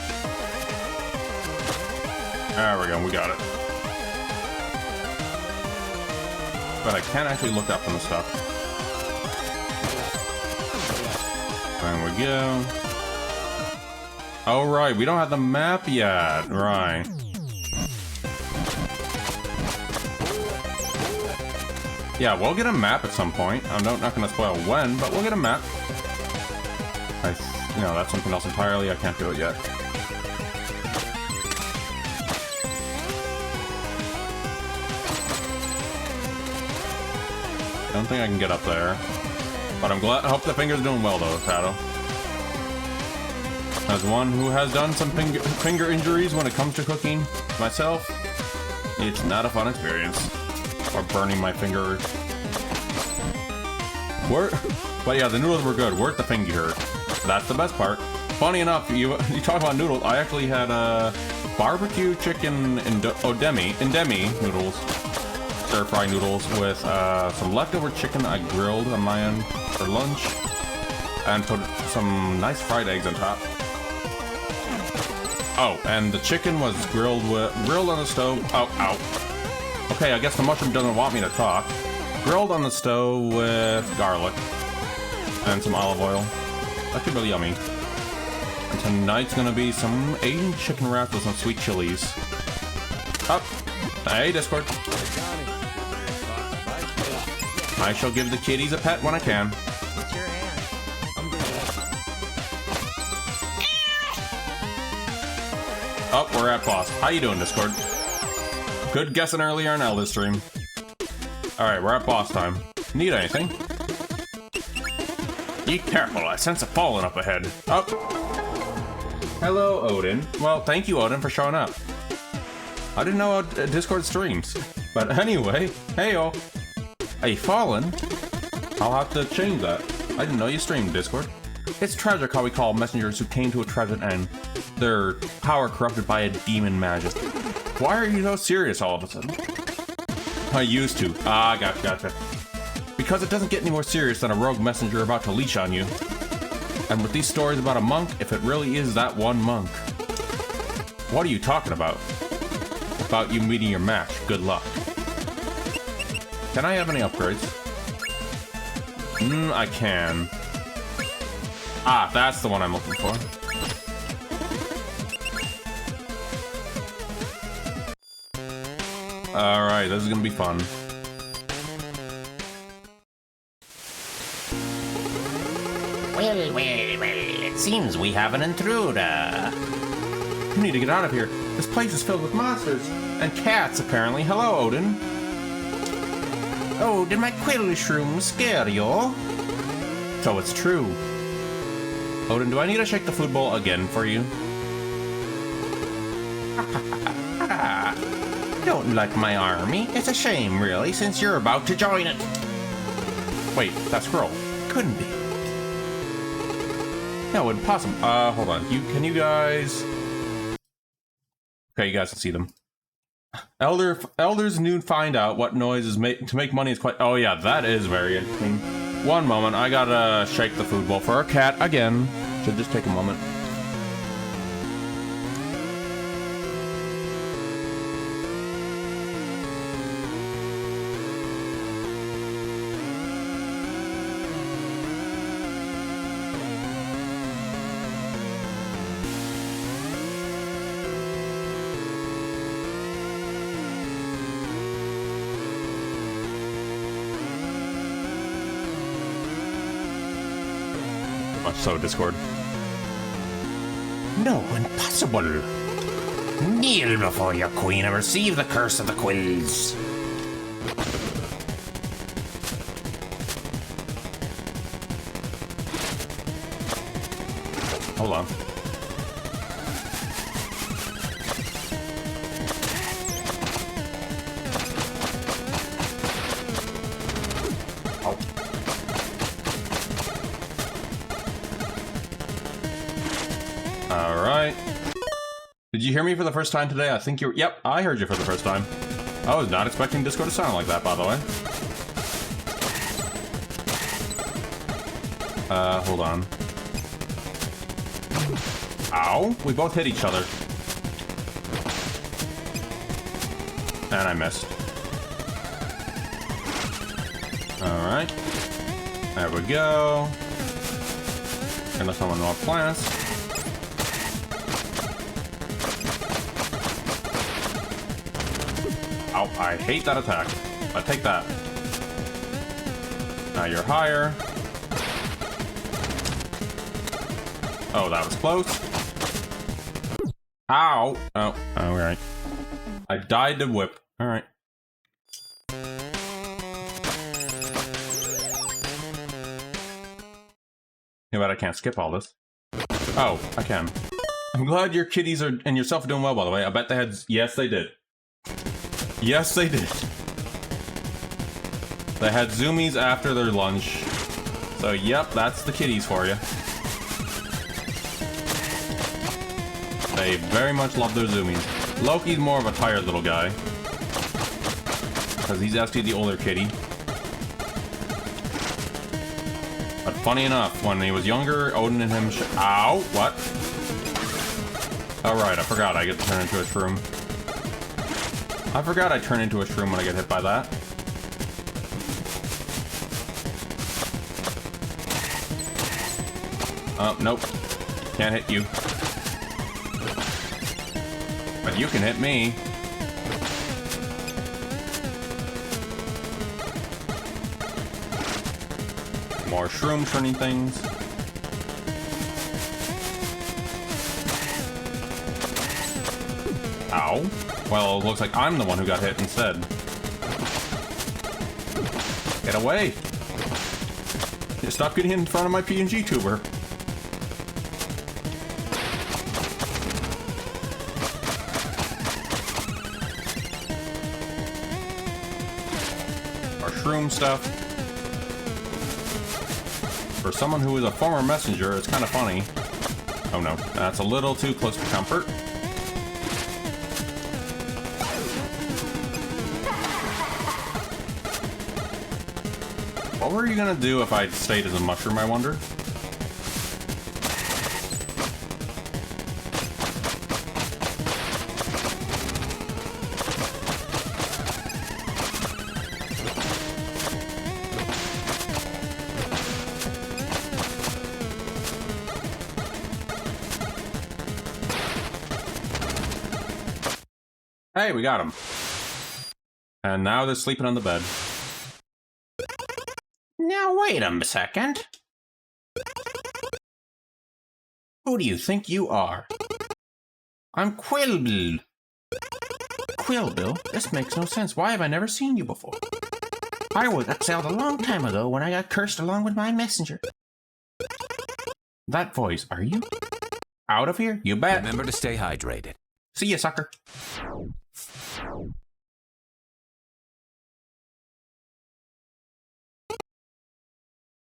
There we go, we got it. But I can't actually look up on the stuff. There we go. Oh, right, we don't have the map yet. Right. Yeah, we'll get a map at some point. I'm not going to spoil when, but we'll get a map. No, that's something else entirely. I can't do it yet. Don't think I can get up there. But I'm glad. I hope the finger's doing well, though, Shadow. As one who has done some finger injuries when it comes to cooking myself, it's not a fun experience. Or burning my finger. But yeah, the noodles were good. Worth the finger. That's the best part. Funny enough, you talk about noodles. I actually had barbecue chicken Indemi noodles, stir-fry noodles with some leftover chicken I grilled on my end for lunch, and put some nice fried eggs on top. Oh, and the chicken was grilled on the stove. Oh, ow. Okay, I guess the mushroom doesn't want me to talk. Grilled on the stove with garlic and some olive oil. That's really yummy. And tonight's gonna be some Asian chicken wraps with some sweet chilies. Up. Hey, Discord. I shall give the kitties a pet when I can. It's your hand. I'm good. Oh, we're at boss. How you doing, Discord? Good guessing earlier in Elder stream. Alright, we're at boss time. Need anything? Be careful, I sense a falling up ahead. Oh. Hello, Odin. Well, thank you, Odin, for showing up. I didn't know Discord streams. But anyway, hey-o. A fallen? I'll have to change that. I didn't know you streamed, Discord. It's tragic how we call messengers who came to a tragic end. Their power corrupted by a demon magic. Why are you so serious all of a sudden? I used to. Ah, gotcha. Because it doesn't get any more serious than a rogue messenger about to leash on you. And with these stories about a monk, if it really is that one monk. What are you talking about? About you meeting your match. Good luck. Can I have any upgrades? I can. Ah, that's the one I'm looking for. Alright, this is gonna be fun. Well, it seems we have an intruder. We need to get out of here. This place is filled with monsters. And cats, apparently. Hello, Odin. Oh, did my quill shroom scare you? So it's true. Odin, do I need to shake the food bowl again for you? Don't like my army. It's a shame, really, since you're about to join it. Wait, that scroll. Couldn't be. No, impossible. Hold on. Can you guys... Okay, you guys can see them. Elders new find out what noise is to make money is quite... Oh yeah, that is very interesting. One moment, I gotta shake the food bowl for a cat again. Should just take a moment. much so, Discord. No, impossible. Kneel before your queen and receive the curse of the quills. Hold on. Oh. All right. Did you hear me for the first time today? I think you're... Yep, I heard you for the first time. I was not expecting Discord to sound like that, by the way. Hold on. Ow! We both hit each other. And I missed. Alright. There we go. Unless someone more plants. Ow, I hate that attack. But take that. Now you're higher. Oh, that was close. Ow! Oh, alright. I died to whip. Alright. Too bad I can't skip all this. Oh, I can. I'm glad your kitties are and yourself are doing well, by the way. I bet they had... Yes, they did. Yes, they did. They had zoomies after their lunch. So, yep, that's the kitties for you. They very much love their zoomies. Loki's more of a tired little guy. Because he's actually the older kitty. But funny enough, when he was younger, Odin and him ow! What? Oh right, I forgot I get to turn into a shroom. I forgot I turn into a shroom when I get hit by that. Oh, nope. Can't hit you. But you can hit me. More shroom turning things. Ow. Well, it looks like I'm the one who got hit instead. Get away! Stop getting in front of my PNG tuber. Shroom stuff. For someone who is a former messenger, it's kind of funny. Oh no, that's a little too close to comfort. What were you gonna do if I stayed as a mushroom, I wonder? Hey, we got him. And now they're sleeping on the bed. Now wait a second. Who do you think you are? I'm Quillbill. Quillbill? This makes no sense. Why have I never seen you before? I was exiled a long time ago when I got cursed along with my messenger. That voice, are you? Out of here? You bet. Remember to stay hydrated. See ya, sucker.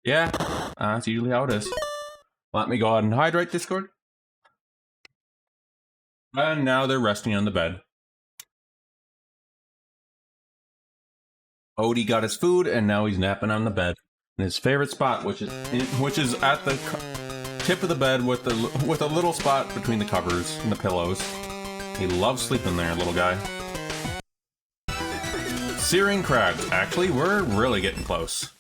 Yeah, that's usually how it is. Let me go ahead and hydrate, Discord. And now they're resting on the bed. Odie got his food, and now he's napping on the bed in his favorite spot, which is at the tip of the bed with a little spot between the covers and the pillows. He loves sleeping there, little guy. Searing crabs. Actually, we're really getting close.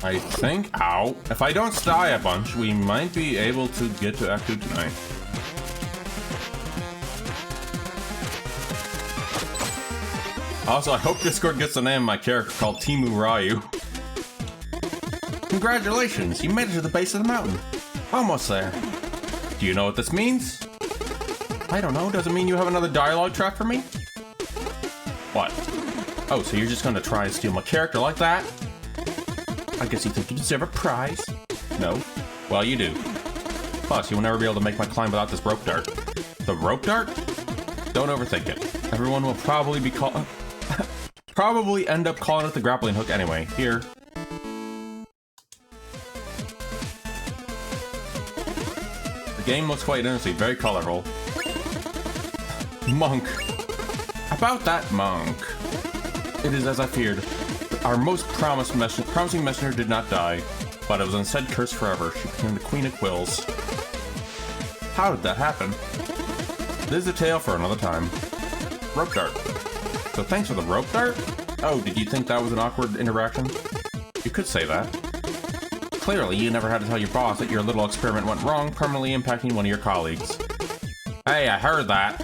I think, ow, if I don't die a bunch, we might be able to get to Act 2 tonight. Also, I hope Discord gets the name of my character called Timu Ryu. Congratulations, you made it to the base of the mountain. Almost there. Do you know what this means? I don't know. Does it mean you have another dialogue track for me? What? Oh, so you're just gonna try and steal my character like that? I guess you think you deserve a prize? No. Well, you do. Plus, you will never be able to make my climb without this rope dart. The rope dart? Don't overthink it. Everyone will probably be probably end up calling it the grappling hook anyway. Here. The game looks quite interesting, very colorful. Monk. About that monk. It is as I feared. Our most promising messenger did not die, but it was instead cursed forever. She became the Queen of Quills. How did that happen? This is a tale for another time. Rope dart. So thanks for the rope dart? Oh, did you think that was an awkward interaction? You could say that. Clearly, you never had to tell your boss that your little experiment went wrong, permanently impacting one of your colleagues. Hey, I heard that.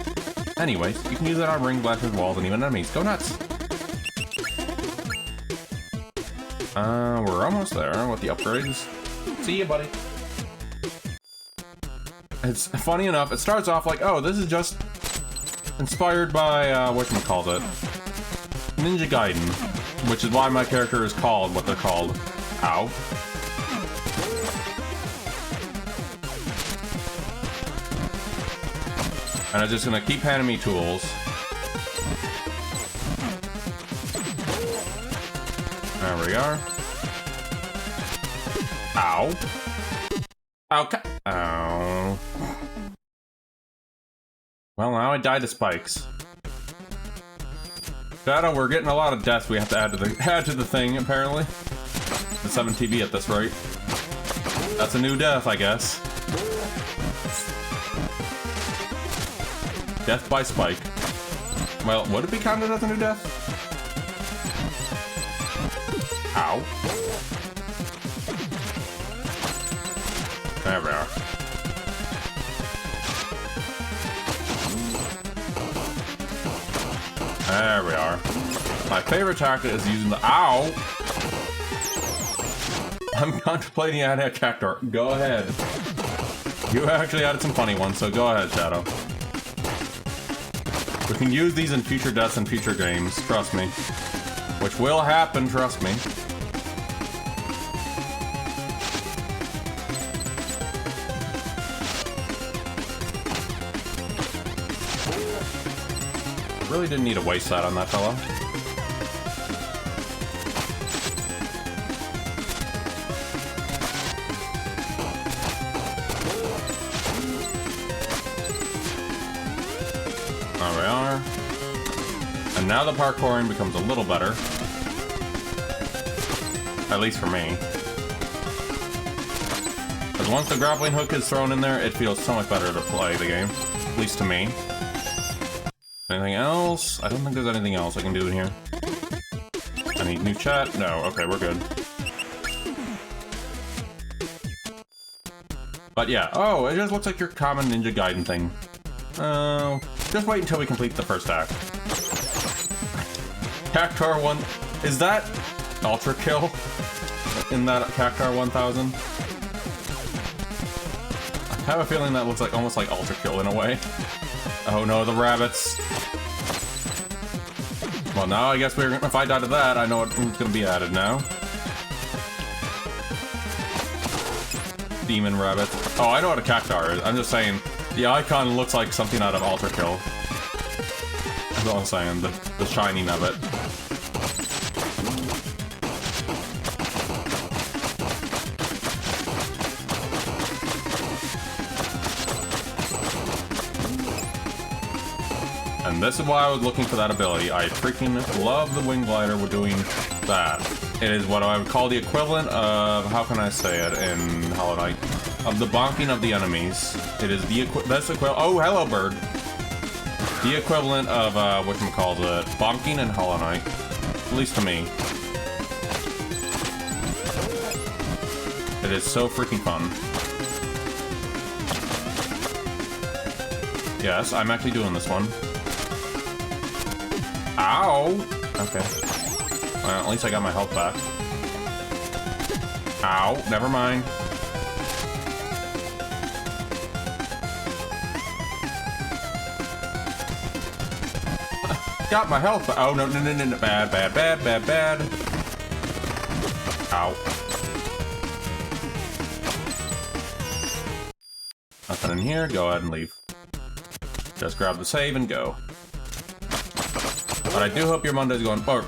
Anyways, you can use it on ring blasters, walls, and even enemies. Go nuts! We're almost there with the upgrades. See you, buddy. It's funny enough, it starts off like, oh, this is just inspired by, whatchamacallit, Ninja Gaiden, which is why my character is called what they're called. Ow. And it's just gonna keep handing me tools. There we are. Ow. Okay. Ow. Well, now I died to spikes. Shadow, we're getting a lot of deaths we have to add to the thing, apparently. The 7 TV at this rate. That's a new death, I guess. Death by spike. Well, would it be counted as a new death? Ow. There we are. There we are. My favorite tactic is using the ow. I'm contemplating adding a cactus. Go ahead. You actually added some funny ones, so go ahead, Shadow. We can use these in future deaths and future games, trust me. Which will happen, trust me. Really didn't need to waste that on that fella. There we are. And now the parkouring becomes a little better. At least for me. Because once the grappling hook is thrown in there, it feels so much better to play the game. At least to me. Anything else? I don't think there's anything else I can do in here. I need new chat? No, okay, we're good. But yeah, oh, it just looks like your common Ninja Gaiden thing. Oh, just wait until we complete the first act. Cactuar 1, is that Ultra Kill in that Cactuar 1000? I have a feeling that looks like almost like Ultra Kill in a way. Oh no, the rabbits. Well, now I guess if I die to that, I know what's gonna be added now. Demon rabbit. Oh, I know what a cactuar is. I'm just saying, the icon looks like something out of Ultra Kill. That's all I'm saying, the shining of it. And this is why I was looking for that ability. I freaking love the Wing Glider with doing that. It is what I would call the equivalent of, how can I say it in Hollow Knight? Of the bonking of the enemies. It is the oh, hello, bird. The equivalent of, whatchamacallit, bonking in Hollow Knight. At least to me. It is so freaking fun. Yes, I'm actually doing this one. Ow! Okay. Well, at least I got my health back. Ow, never mind. Got my health. Oh, no. Bad. Ow. Nothing in here. Go ahead and leave. Just grab the save and go. But I do hope your Monday's going... Or,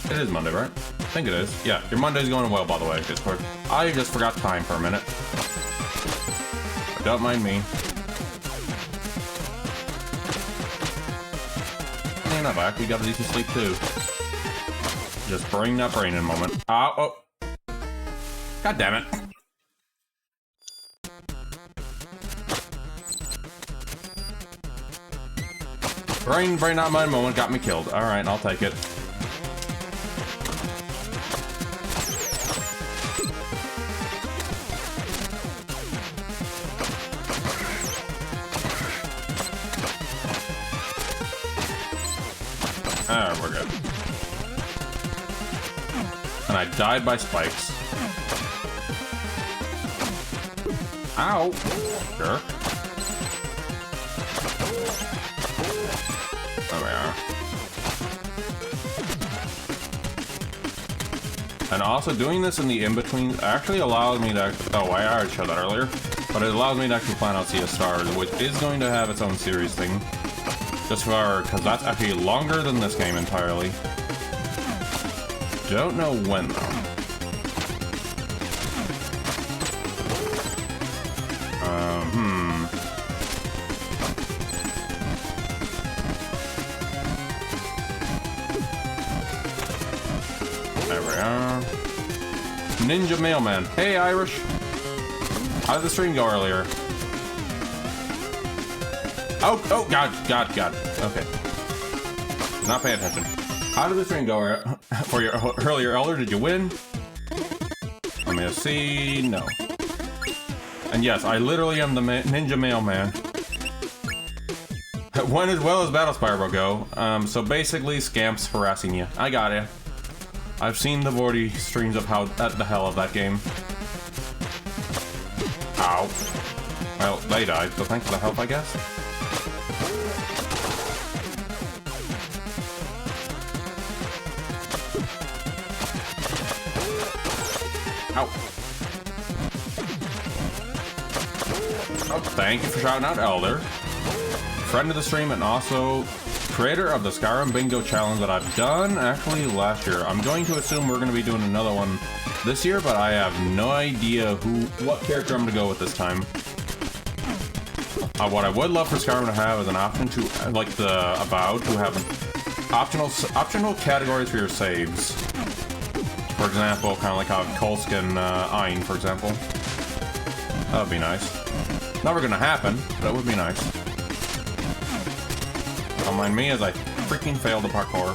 it is Monday, right? I think it is. Yeah, your Monday's going well, by the way, Discord. I just forgot time for a minute. Don't mind me. Hey, not back. We got a decent sleep, too. Just bring that brain in a moment. Ow, oh. God damn it. Brain not my moment, got me killed. Alright, I'll take it. Alright, we're good. And I died by spikes. Ow! Jerk. There we are. And also doing this in the in-between actually allows me to... Oh, I already showed that earlier. But it allows me to actually plan out Sea of Stars, which is going to have its own series thing. Just for... Because that's actually longer than this game entirely. Don't know when, though. There we are. Ninja Mailman. Hey, Irish. How did the stream go earlier? Oh, God. Okay. Not paying attention. How did the stream go for your earlier Elder? Did you win? Let me see. No. And yes, I literally am the Ninja Mailman. When as well as Battle Spyro go. So basically, scamps harassing you. I got ya. I've seen the Vorty streams of how the hell of that game. Ow. Well, they died, so thanks for the help, I guess. Ow. Oh, thank you for shouting out Elder. Friend of the stream and also creator of the Skyrim Bingo Challenge that I've done actually last year. I'm going to assume we're going to be doing another one this year, but I have no idea what character I'm going to go with this time. What I would love for Skyrim to have is an option to, like the Avowed, to have optional categories for your saves. For example, kind of like how Kolsk and Ein, for example. That would be nice. Never going to happen, but it would be nice. Don't mind me as I freaking failed the parkour.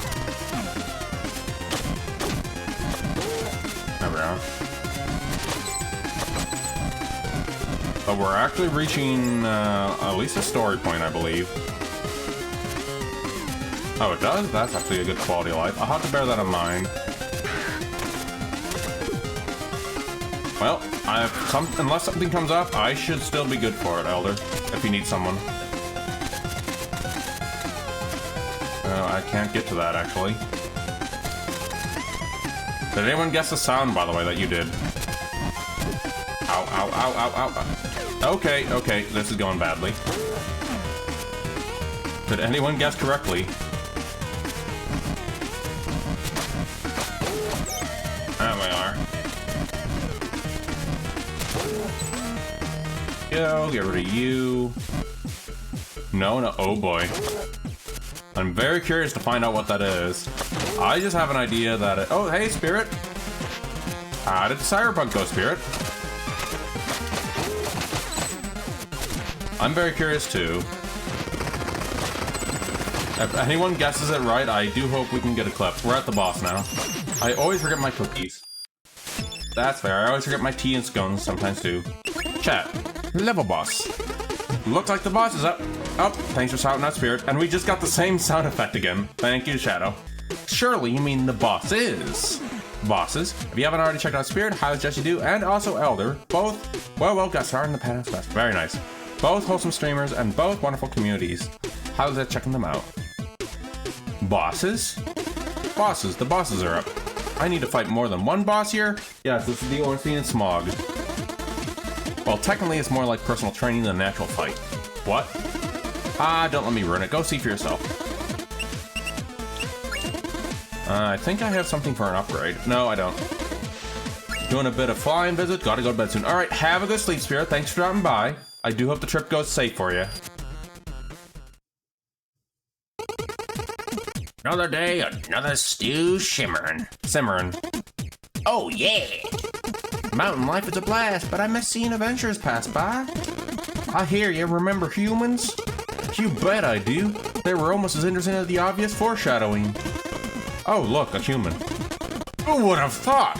There we are. But we're actually reaching at least a story point, I believe. Oh, it does? That's actually a good quality of life. I'll have to bear that in mind. Well, unless something comes up, I should still be good for it, Elder, if you need someone. I can't get to that, actually. Did anyone guess the sound, by the way, that you did? Ow, ow, ow, ow, ow. Okay, this is going badly. Did anyone guess correctly? There we are. Go, get rid of you. No, oh boy. I'm very curious to find out what that is. I just have an idea that oh, hey, Spirit! How did Cyberpunk go, Spirit? I'm very curious, too. If anyone guesses it right, I do hope we can get a clip. We're at the boss now. I always forget my cookies. That's fair. I always forget my tea and scones sometimes, too. Chat. Level boss. Looks like the boss is up. Oh, thanks for shouting out, Spirit. And we just got the same sound effect again. Thank you, Shadow. Surely you mean the boss is. Bosses. If you haven't already checked out Spirit, highly suggest you do, and also Elder. Both, well, got started in the past. That's very nice. Both wholesome streamers and both wonderful communities. Highly suggest checking them out. Bosses? Bosses. The bosses are up. I need to fight more than one boss here. Yes, this is the Ornstein Smog. Well, technically it's more like personal training than an actual fight. What? Don't let me ruin it. Go see for yourself. I think I have something for an upgrade. No, I don't. Doing a bit of flying visit. Gotta go to bed soon. Alright, have a good sleep, Spirit. Thanks for dropping by. I do hope the trip goes safe for you. Another day, another stew simmering. Oh, yeah. Mountain life is a blast, but I miss seeing adventures pass by. I hear you. Remember humans? You bet I do. They were almost as interesting as the obvious foreshadowing. Oh, look, a human. Who would have thought?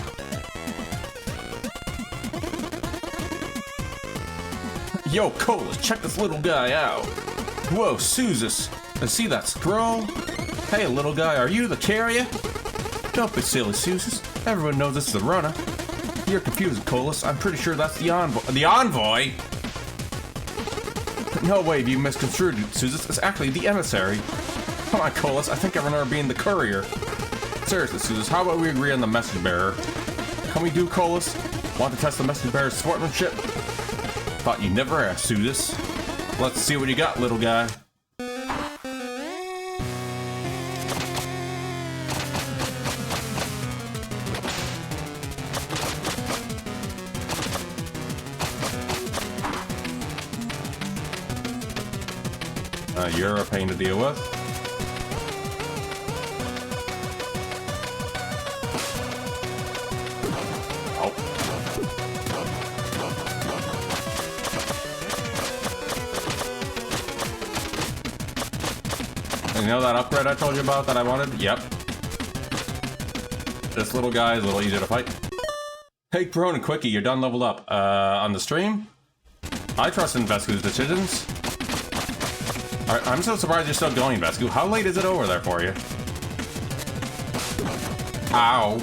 Yo, Colas, check this little guy out. Whoa, Suzus. I see that scroll. Hey, little guy, are you the carrier? Don't be silly, Suzus. Everyone knows this is the runner. You're confused, Colas. I'm pretty sure that's the envoy. The envoy? No way, you misconstrued it, Suzus. It's actually the emissary. Come on, Colas. I think I remember being the courier. Seriously, Suzus, how about we agree on the message bearer? Can we do, Colas? Want to test the message bearer's sportsmanship? Thought you never asked, Suzus. Let's see what you got, little guy. You're a pain to deal with. Oh. You know that upgrade I told you about that I wanted? Yep. This little guy is a little easier to fight. Hey, Crone and Quickie, you're done leveled up. On the stream? I trust in Vesku's decisions. I'm so surprised you're still going, Vesku. How late is it over there for you? Ow.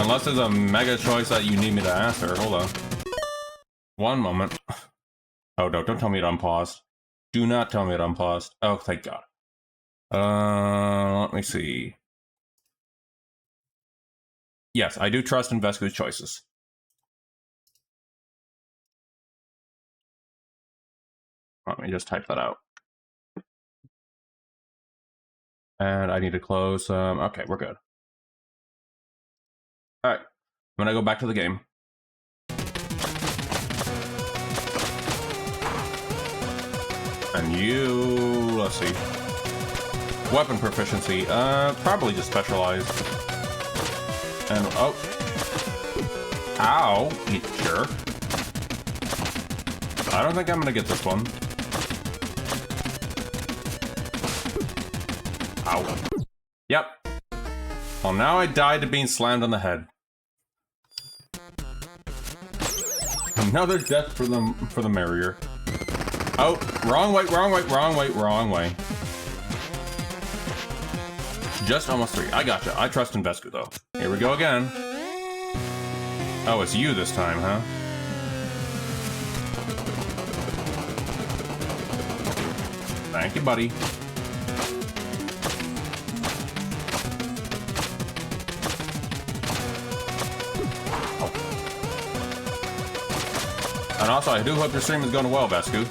Unless there's a mega choice that you need me to answer. Hold on. One moment. Oh, no, don't tell me it unpaused. Do not tell me it unpaused. Oh, thank God. Let me see. Yes, I do trust in Vesku's choices. Let me just type that out. And I need to close. Okay, we're good. All right, I'm gonna go back to the game. And you, let's see. Weapon proficiency, probably just specialized. And, oh. Ow, you jerk. I don't think I'm gonna get this one. Ow. Yep. Well, now I died to being slammed on the head. Another death for the merrier. Oh, wrong way, wrong way, wrong way, wrong way. Just almost 3. I gotcha. I trust in Vesku, though. Here we go again. Oh, it's you this time, huh? Thank you, buddy. Oh. And also, I do hope your stream is going well, Vesku.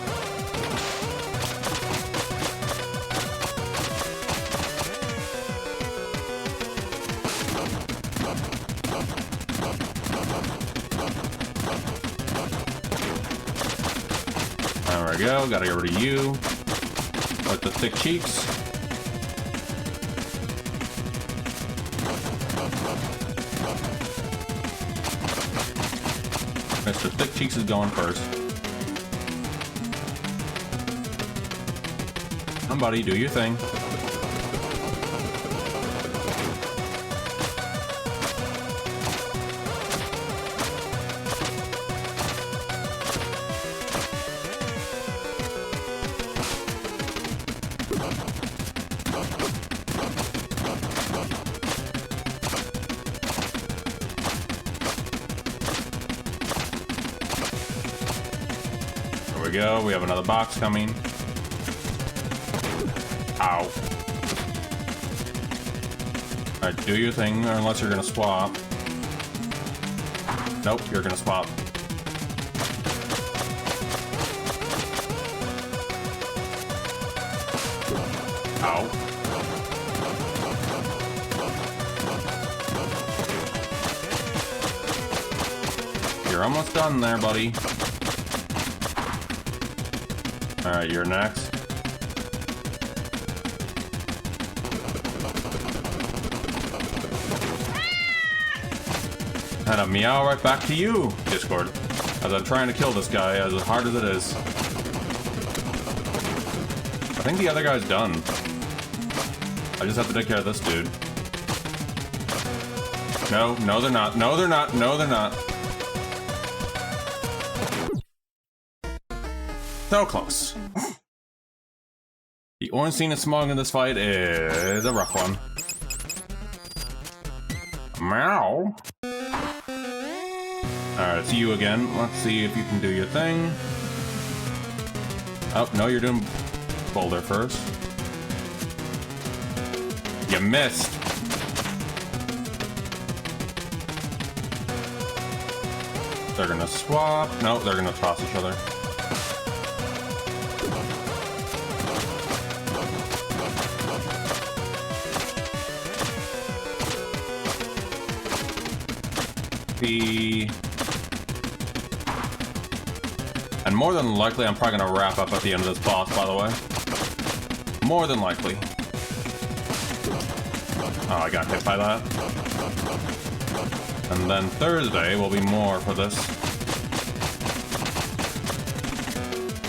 There we go. Gotta get rid of you. With the thick cheeks. Mr. Thick Cheeks is going first. Somebody do your thing. we go. We have another box coming. Ow. Alright, do your thing, unless you're gonna swap. Nope, you're gonna swap. Ow. You're almost done there, buddy. Alright, you're next. And a meow right back to you, Discord. As I'm trying to kill this guy as hard as it is. I think the other guy's done. I just have to take care of this dude. No, no they're not. No they're not. No they're not. So close. The Ornstein and Smog in this fight is a rough one. Meow. Alright, it's you again. Let's see if you can do your thing. Oh, no, you're doing Boulder first. You missed. They're gonna swap. No, they're gonna toss each other. And more than likely, I'm probably gonna wrap up at the end of this boss, by the way. More than likely. Oh, I got hit by that. And then Thursday will be more for this.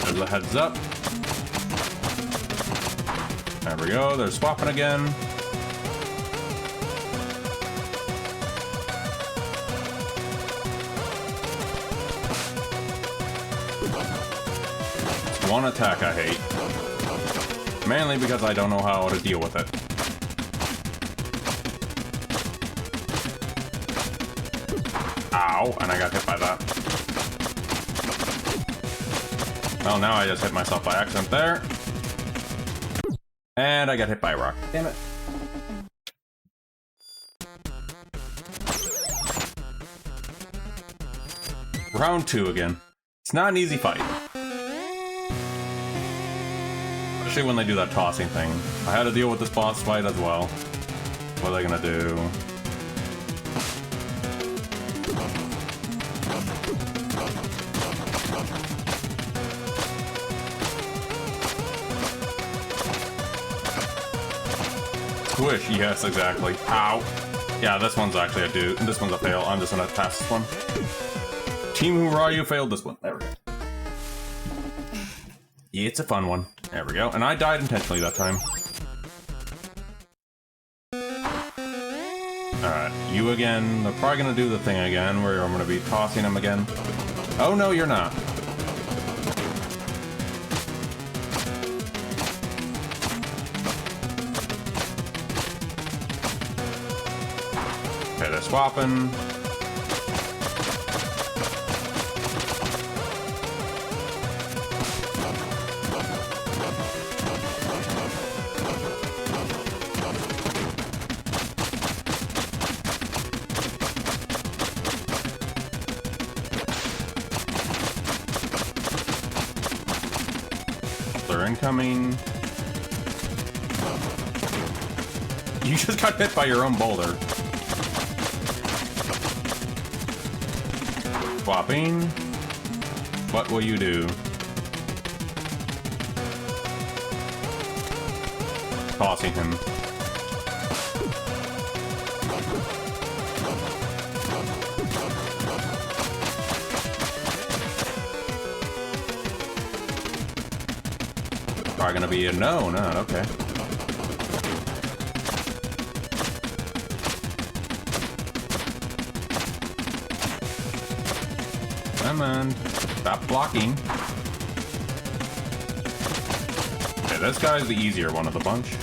There's a heads up. There we go, they're swapping again. One attack I hate. Mainly because I don't know how to deal with it. Ow, and I got hit by that. Well, now I just hit myself by accident there. And I got hit by a rock. Damn it. Round 2 again. It's not an easy fight. Especially when they do that tossing thing. I had to deal with this boss fight as well. What are they gonna do? Squish, yes, exactly. Ow. Yeah, this one's actually a do. This one's a fail. I'm just gonna pass this one. Team Hoorah, you failed this one. There we go. Yeah, it's a fun one. There we go. And I died intentionally that time. Alright, you again. They're probably gonna do the thing again where I'm gonna be tossing them again. Oh no, you're not. Okay, they're swapping. They're incoming. You just got hit by your own boulder. Swapping. What will you do? Tossing him. Probably gonna be a no, not okay. Come on, stop blocking. Okay, this guy's the easier one of the bunch.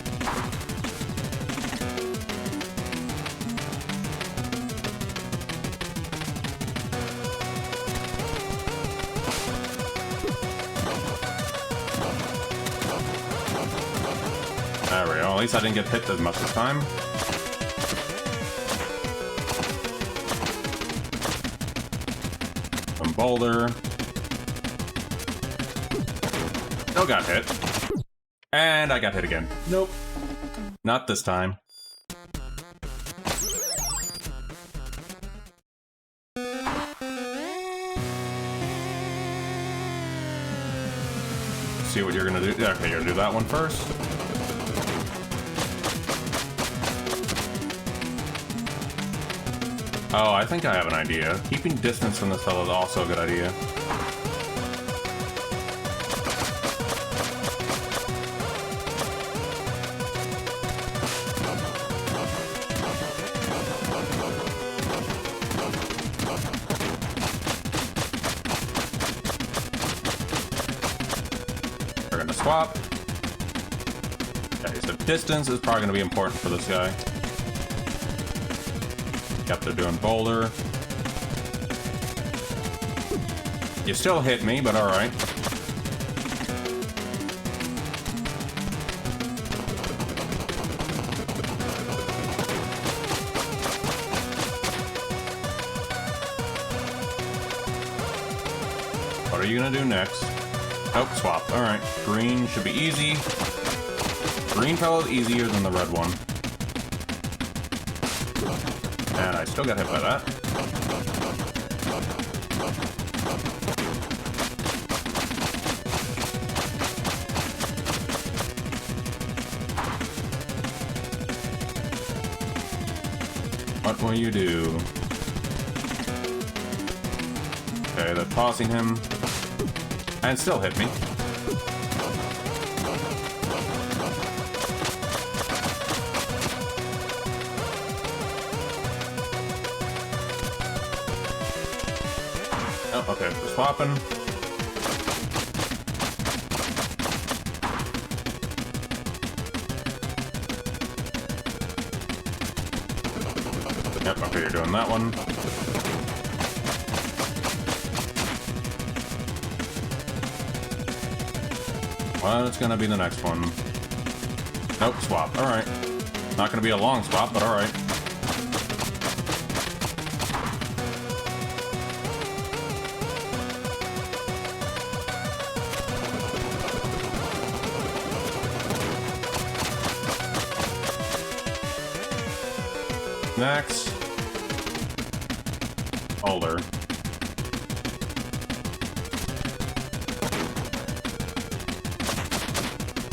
There we go. At least I didn't get hit as much this time. Some boulder. Still got hit. And I got hit again. Nope. Not this time. See what you're gonna do. Okay, you're gonna do that one first. Oh, I think I have an idea. Keeping distance from this fellow is also a good idea. We're gonna swap. Okay, so distance is probably gonna be important for this guy. Yep, they're doing boulder. You still hit me, but alright. What are you gonna do next? Oh, swap. Alright. Green should be easy. Green fellow's easier than the red one. And I still got hit by that. What will you do? Okay, they're tossing him. And still hit me. Oh, okay, we're swapping. Yep, okay, you're doing that one. Well, it's gonna be the next one. Nope, swap. Alright. Not gonna be a long swap, but alright. Next. Boulder.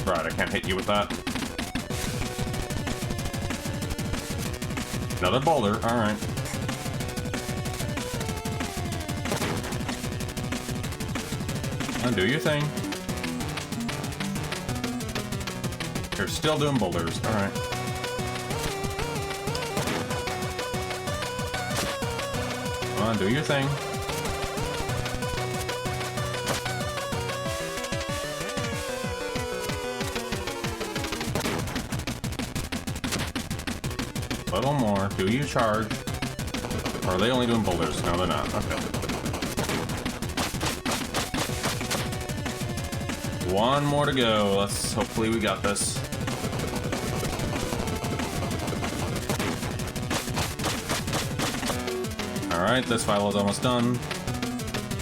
Right, I can't hit you with that. Another boulder, alright. Do your thing. You're still doing boulders, alright. Come on, do your thing. A little more. Do you charge? Or are they only doing boulders? No, they're not. Okay. One more to go. Let's hopefully we got this. Alright, this file is almost done.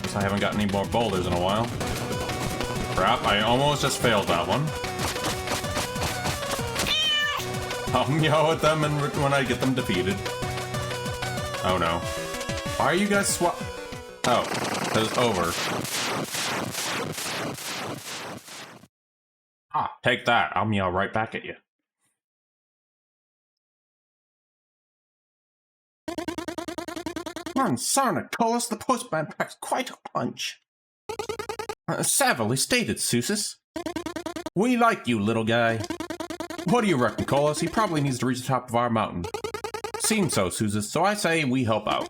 Guess I haven't got any more boulders in a while. Crap, I almost just failed that one. I'll meow at them and when I get them defeated. Oh no. Why are you guys swap? Oh, because it's over. Ah, take that. I'll meow right back at you. Sarna, Colas, the postman packs quite a punch. Savagely stated, Susus. We like you, little guy. What do you reckon, Colas? He probably needs to reach the top of our mountain. Seems so, Susus, so I say we help out.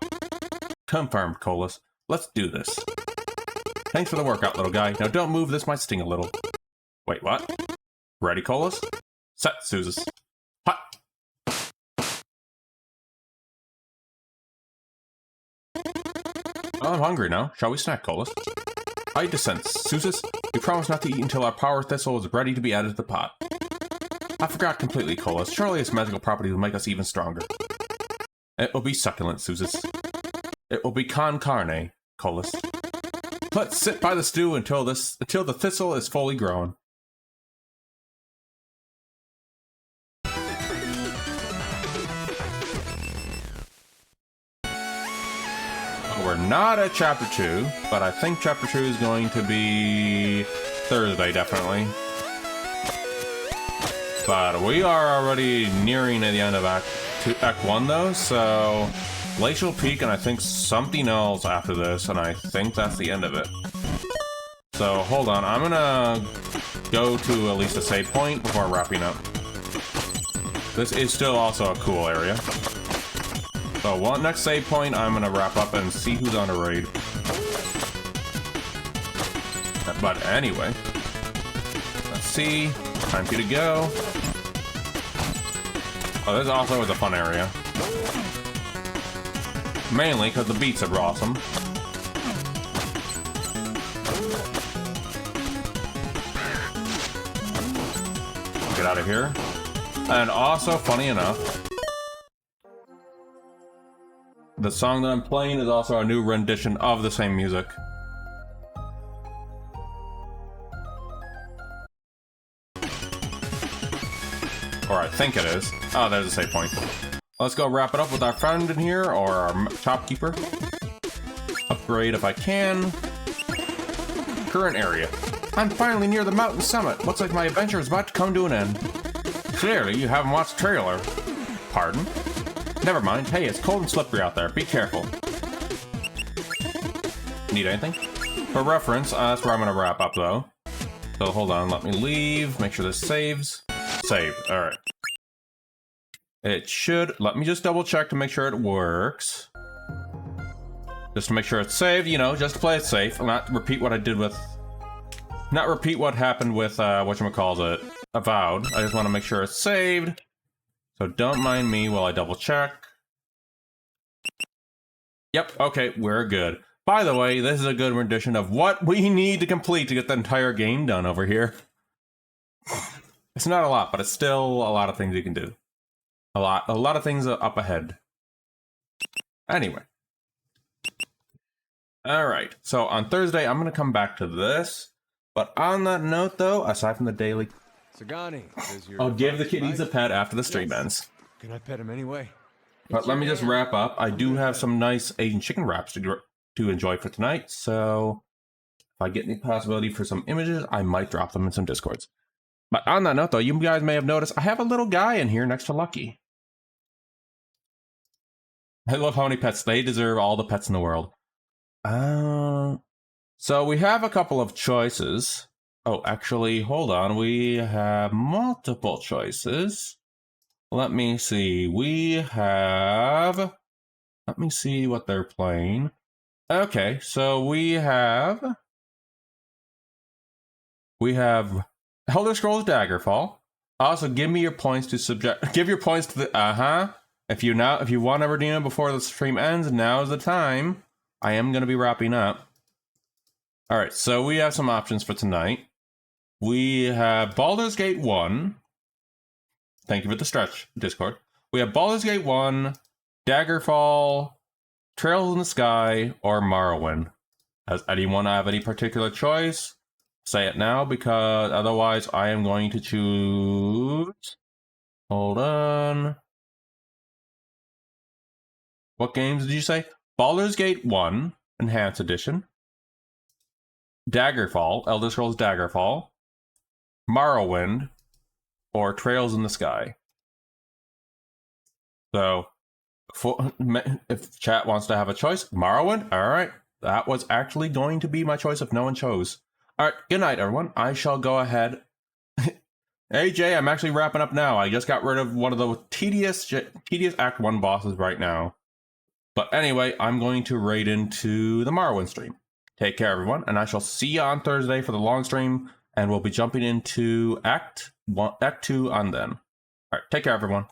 Confirmed, Colas. Let's do this. Thanks for the workout, little guy. Now don't move, this might sting a little. Wait, what? Ready, Colas? Set, Susus. Hot! I'm hungry now. Shall we snack, Colas? I dissent, Susus. We promise not to eat until our power thistle is ready to be added to the pot. I forgot completely, Colas. Surely its magical properties will make us even stronger. It will be succulent, Suzus. It will be con carne, Colas. Let's sit by the stew until the thistle is fully grown. We're not at Chapter 2, but I think Chapter 2 is going to be Thursday, definitely. But we are already nearing the end of Act 1, though, so... Glacial Peak and I think something else after this, and I think that's the end of it. So, hold on, I'm gonna go to at least a save point before wrapping up. This is still also a cool area. So, next save point, I'm gonna wrap up and see who's on a raid. But anyway, let's see. Time for you to go. Oh, this also is a fun area. Mainly because the beats are awesome. Get out of here. And also, funny enough, the song that I'm playing is also a new rendition of the same music. Or I think it is. Oh, there's a save point. Let's go wrap it up with our friend in here, or our shopkeeper. Upgrade if I can. Current area. I'm finally near the mountain summit. Looks like my adventure is about to come to an end. Clearly, you haven't watched the trailer. Pardon? Never mind. Hey, it's cold and slippery out there. Be careful. Need anything? For reference, that's where I'm going to wrap up, though. So hold on, let me leave. Make sure this saves. Save. Alright. It should. Let me just double check to make sure it works. Just to make sure it's saved, you know, just to play it safe. Not repeat what I did with... Not repeat what happened with, whatchamacallit, Avowed. I just want to make sure it's saved. So don't mind me while I double check. Yep, okay, we're good. By the way, this is a good rendition of what we need to complete to get the entire game done over here. It's not a lot, but it's still a lot of things you can do. A lot of things are up ahead. Anyway. Alright, so on Thursday, I'm going to come back to this. But on that note, though, aside from the daily... Sagani, I'll give the kitties a pet after the stream ends. Can I pet him anyway? But let me just wrap up. I do have some nice Asian chicken wraps to enjoy for tonight, so... If I get any possibility for some images, I might drop them in some Discords. But on that note, though, you guys may have noticed I have a little guy in here next to Lucky. I love how many pets. They deserve all the pets in the world. So we have a couple of choices. Oh, actually, hold on. We have multiple choices. Let me see. We have... Let me see what they're playing. Okay, so we have Elder Scrolls Daggerfall. Also, give me your points to give your points to the If you want to redeem it before the stream ends, now is the time. I am going to be wrapping up. All right, so we have some options for tonight. We have Baldur's Gate 1. Thank you for the stretch, Discord. We have Baldur's Gate 1, Daggerfall, Trails in the Sky, or Morrowind. Does anyone have any particular choice? Say it now, because otherwise I am going to choose... Hold on. What games did you say? Baldur's Gate 1, Enhanced Edition. Daggerfall, Elder Scrolls Daggerfall. Morrowind, or Trails in the Sky. So, if chat wants to have a choice, Morrowind? Alright, that was actually going to be my choice if no one chose. Alright, good night everyone. I shall go ahead. Hey Jay, I'm actually wrapping up now. I just got rid of one of the tedious Act 1 bosses right now. But anyway, I'm going to raid into the Morrowind stream. Take care everyone, and I shall see you on Thursday for the long stream, and we'll be jumping into Act 2 on then. Alright, take care everyone.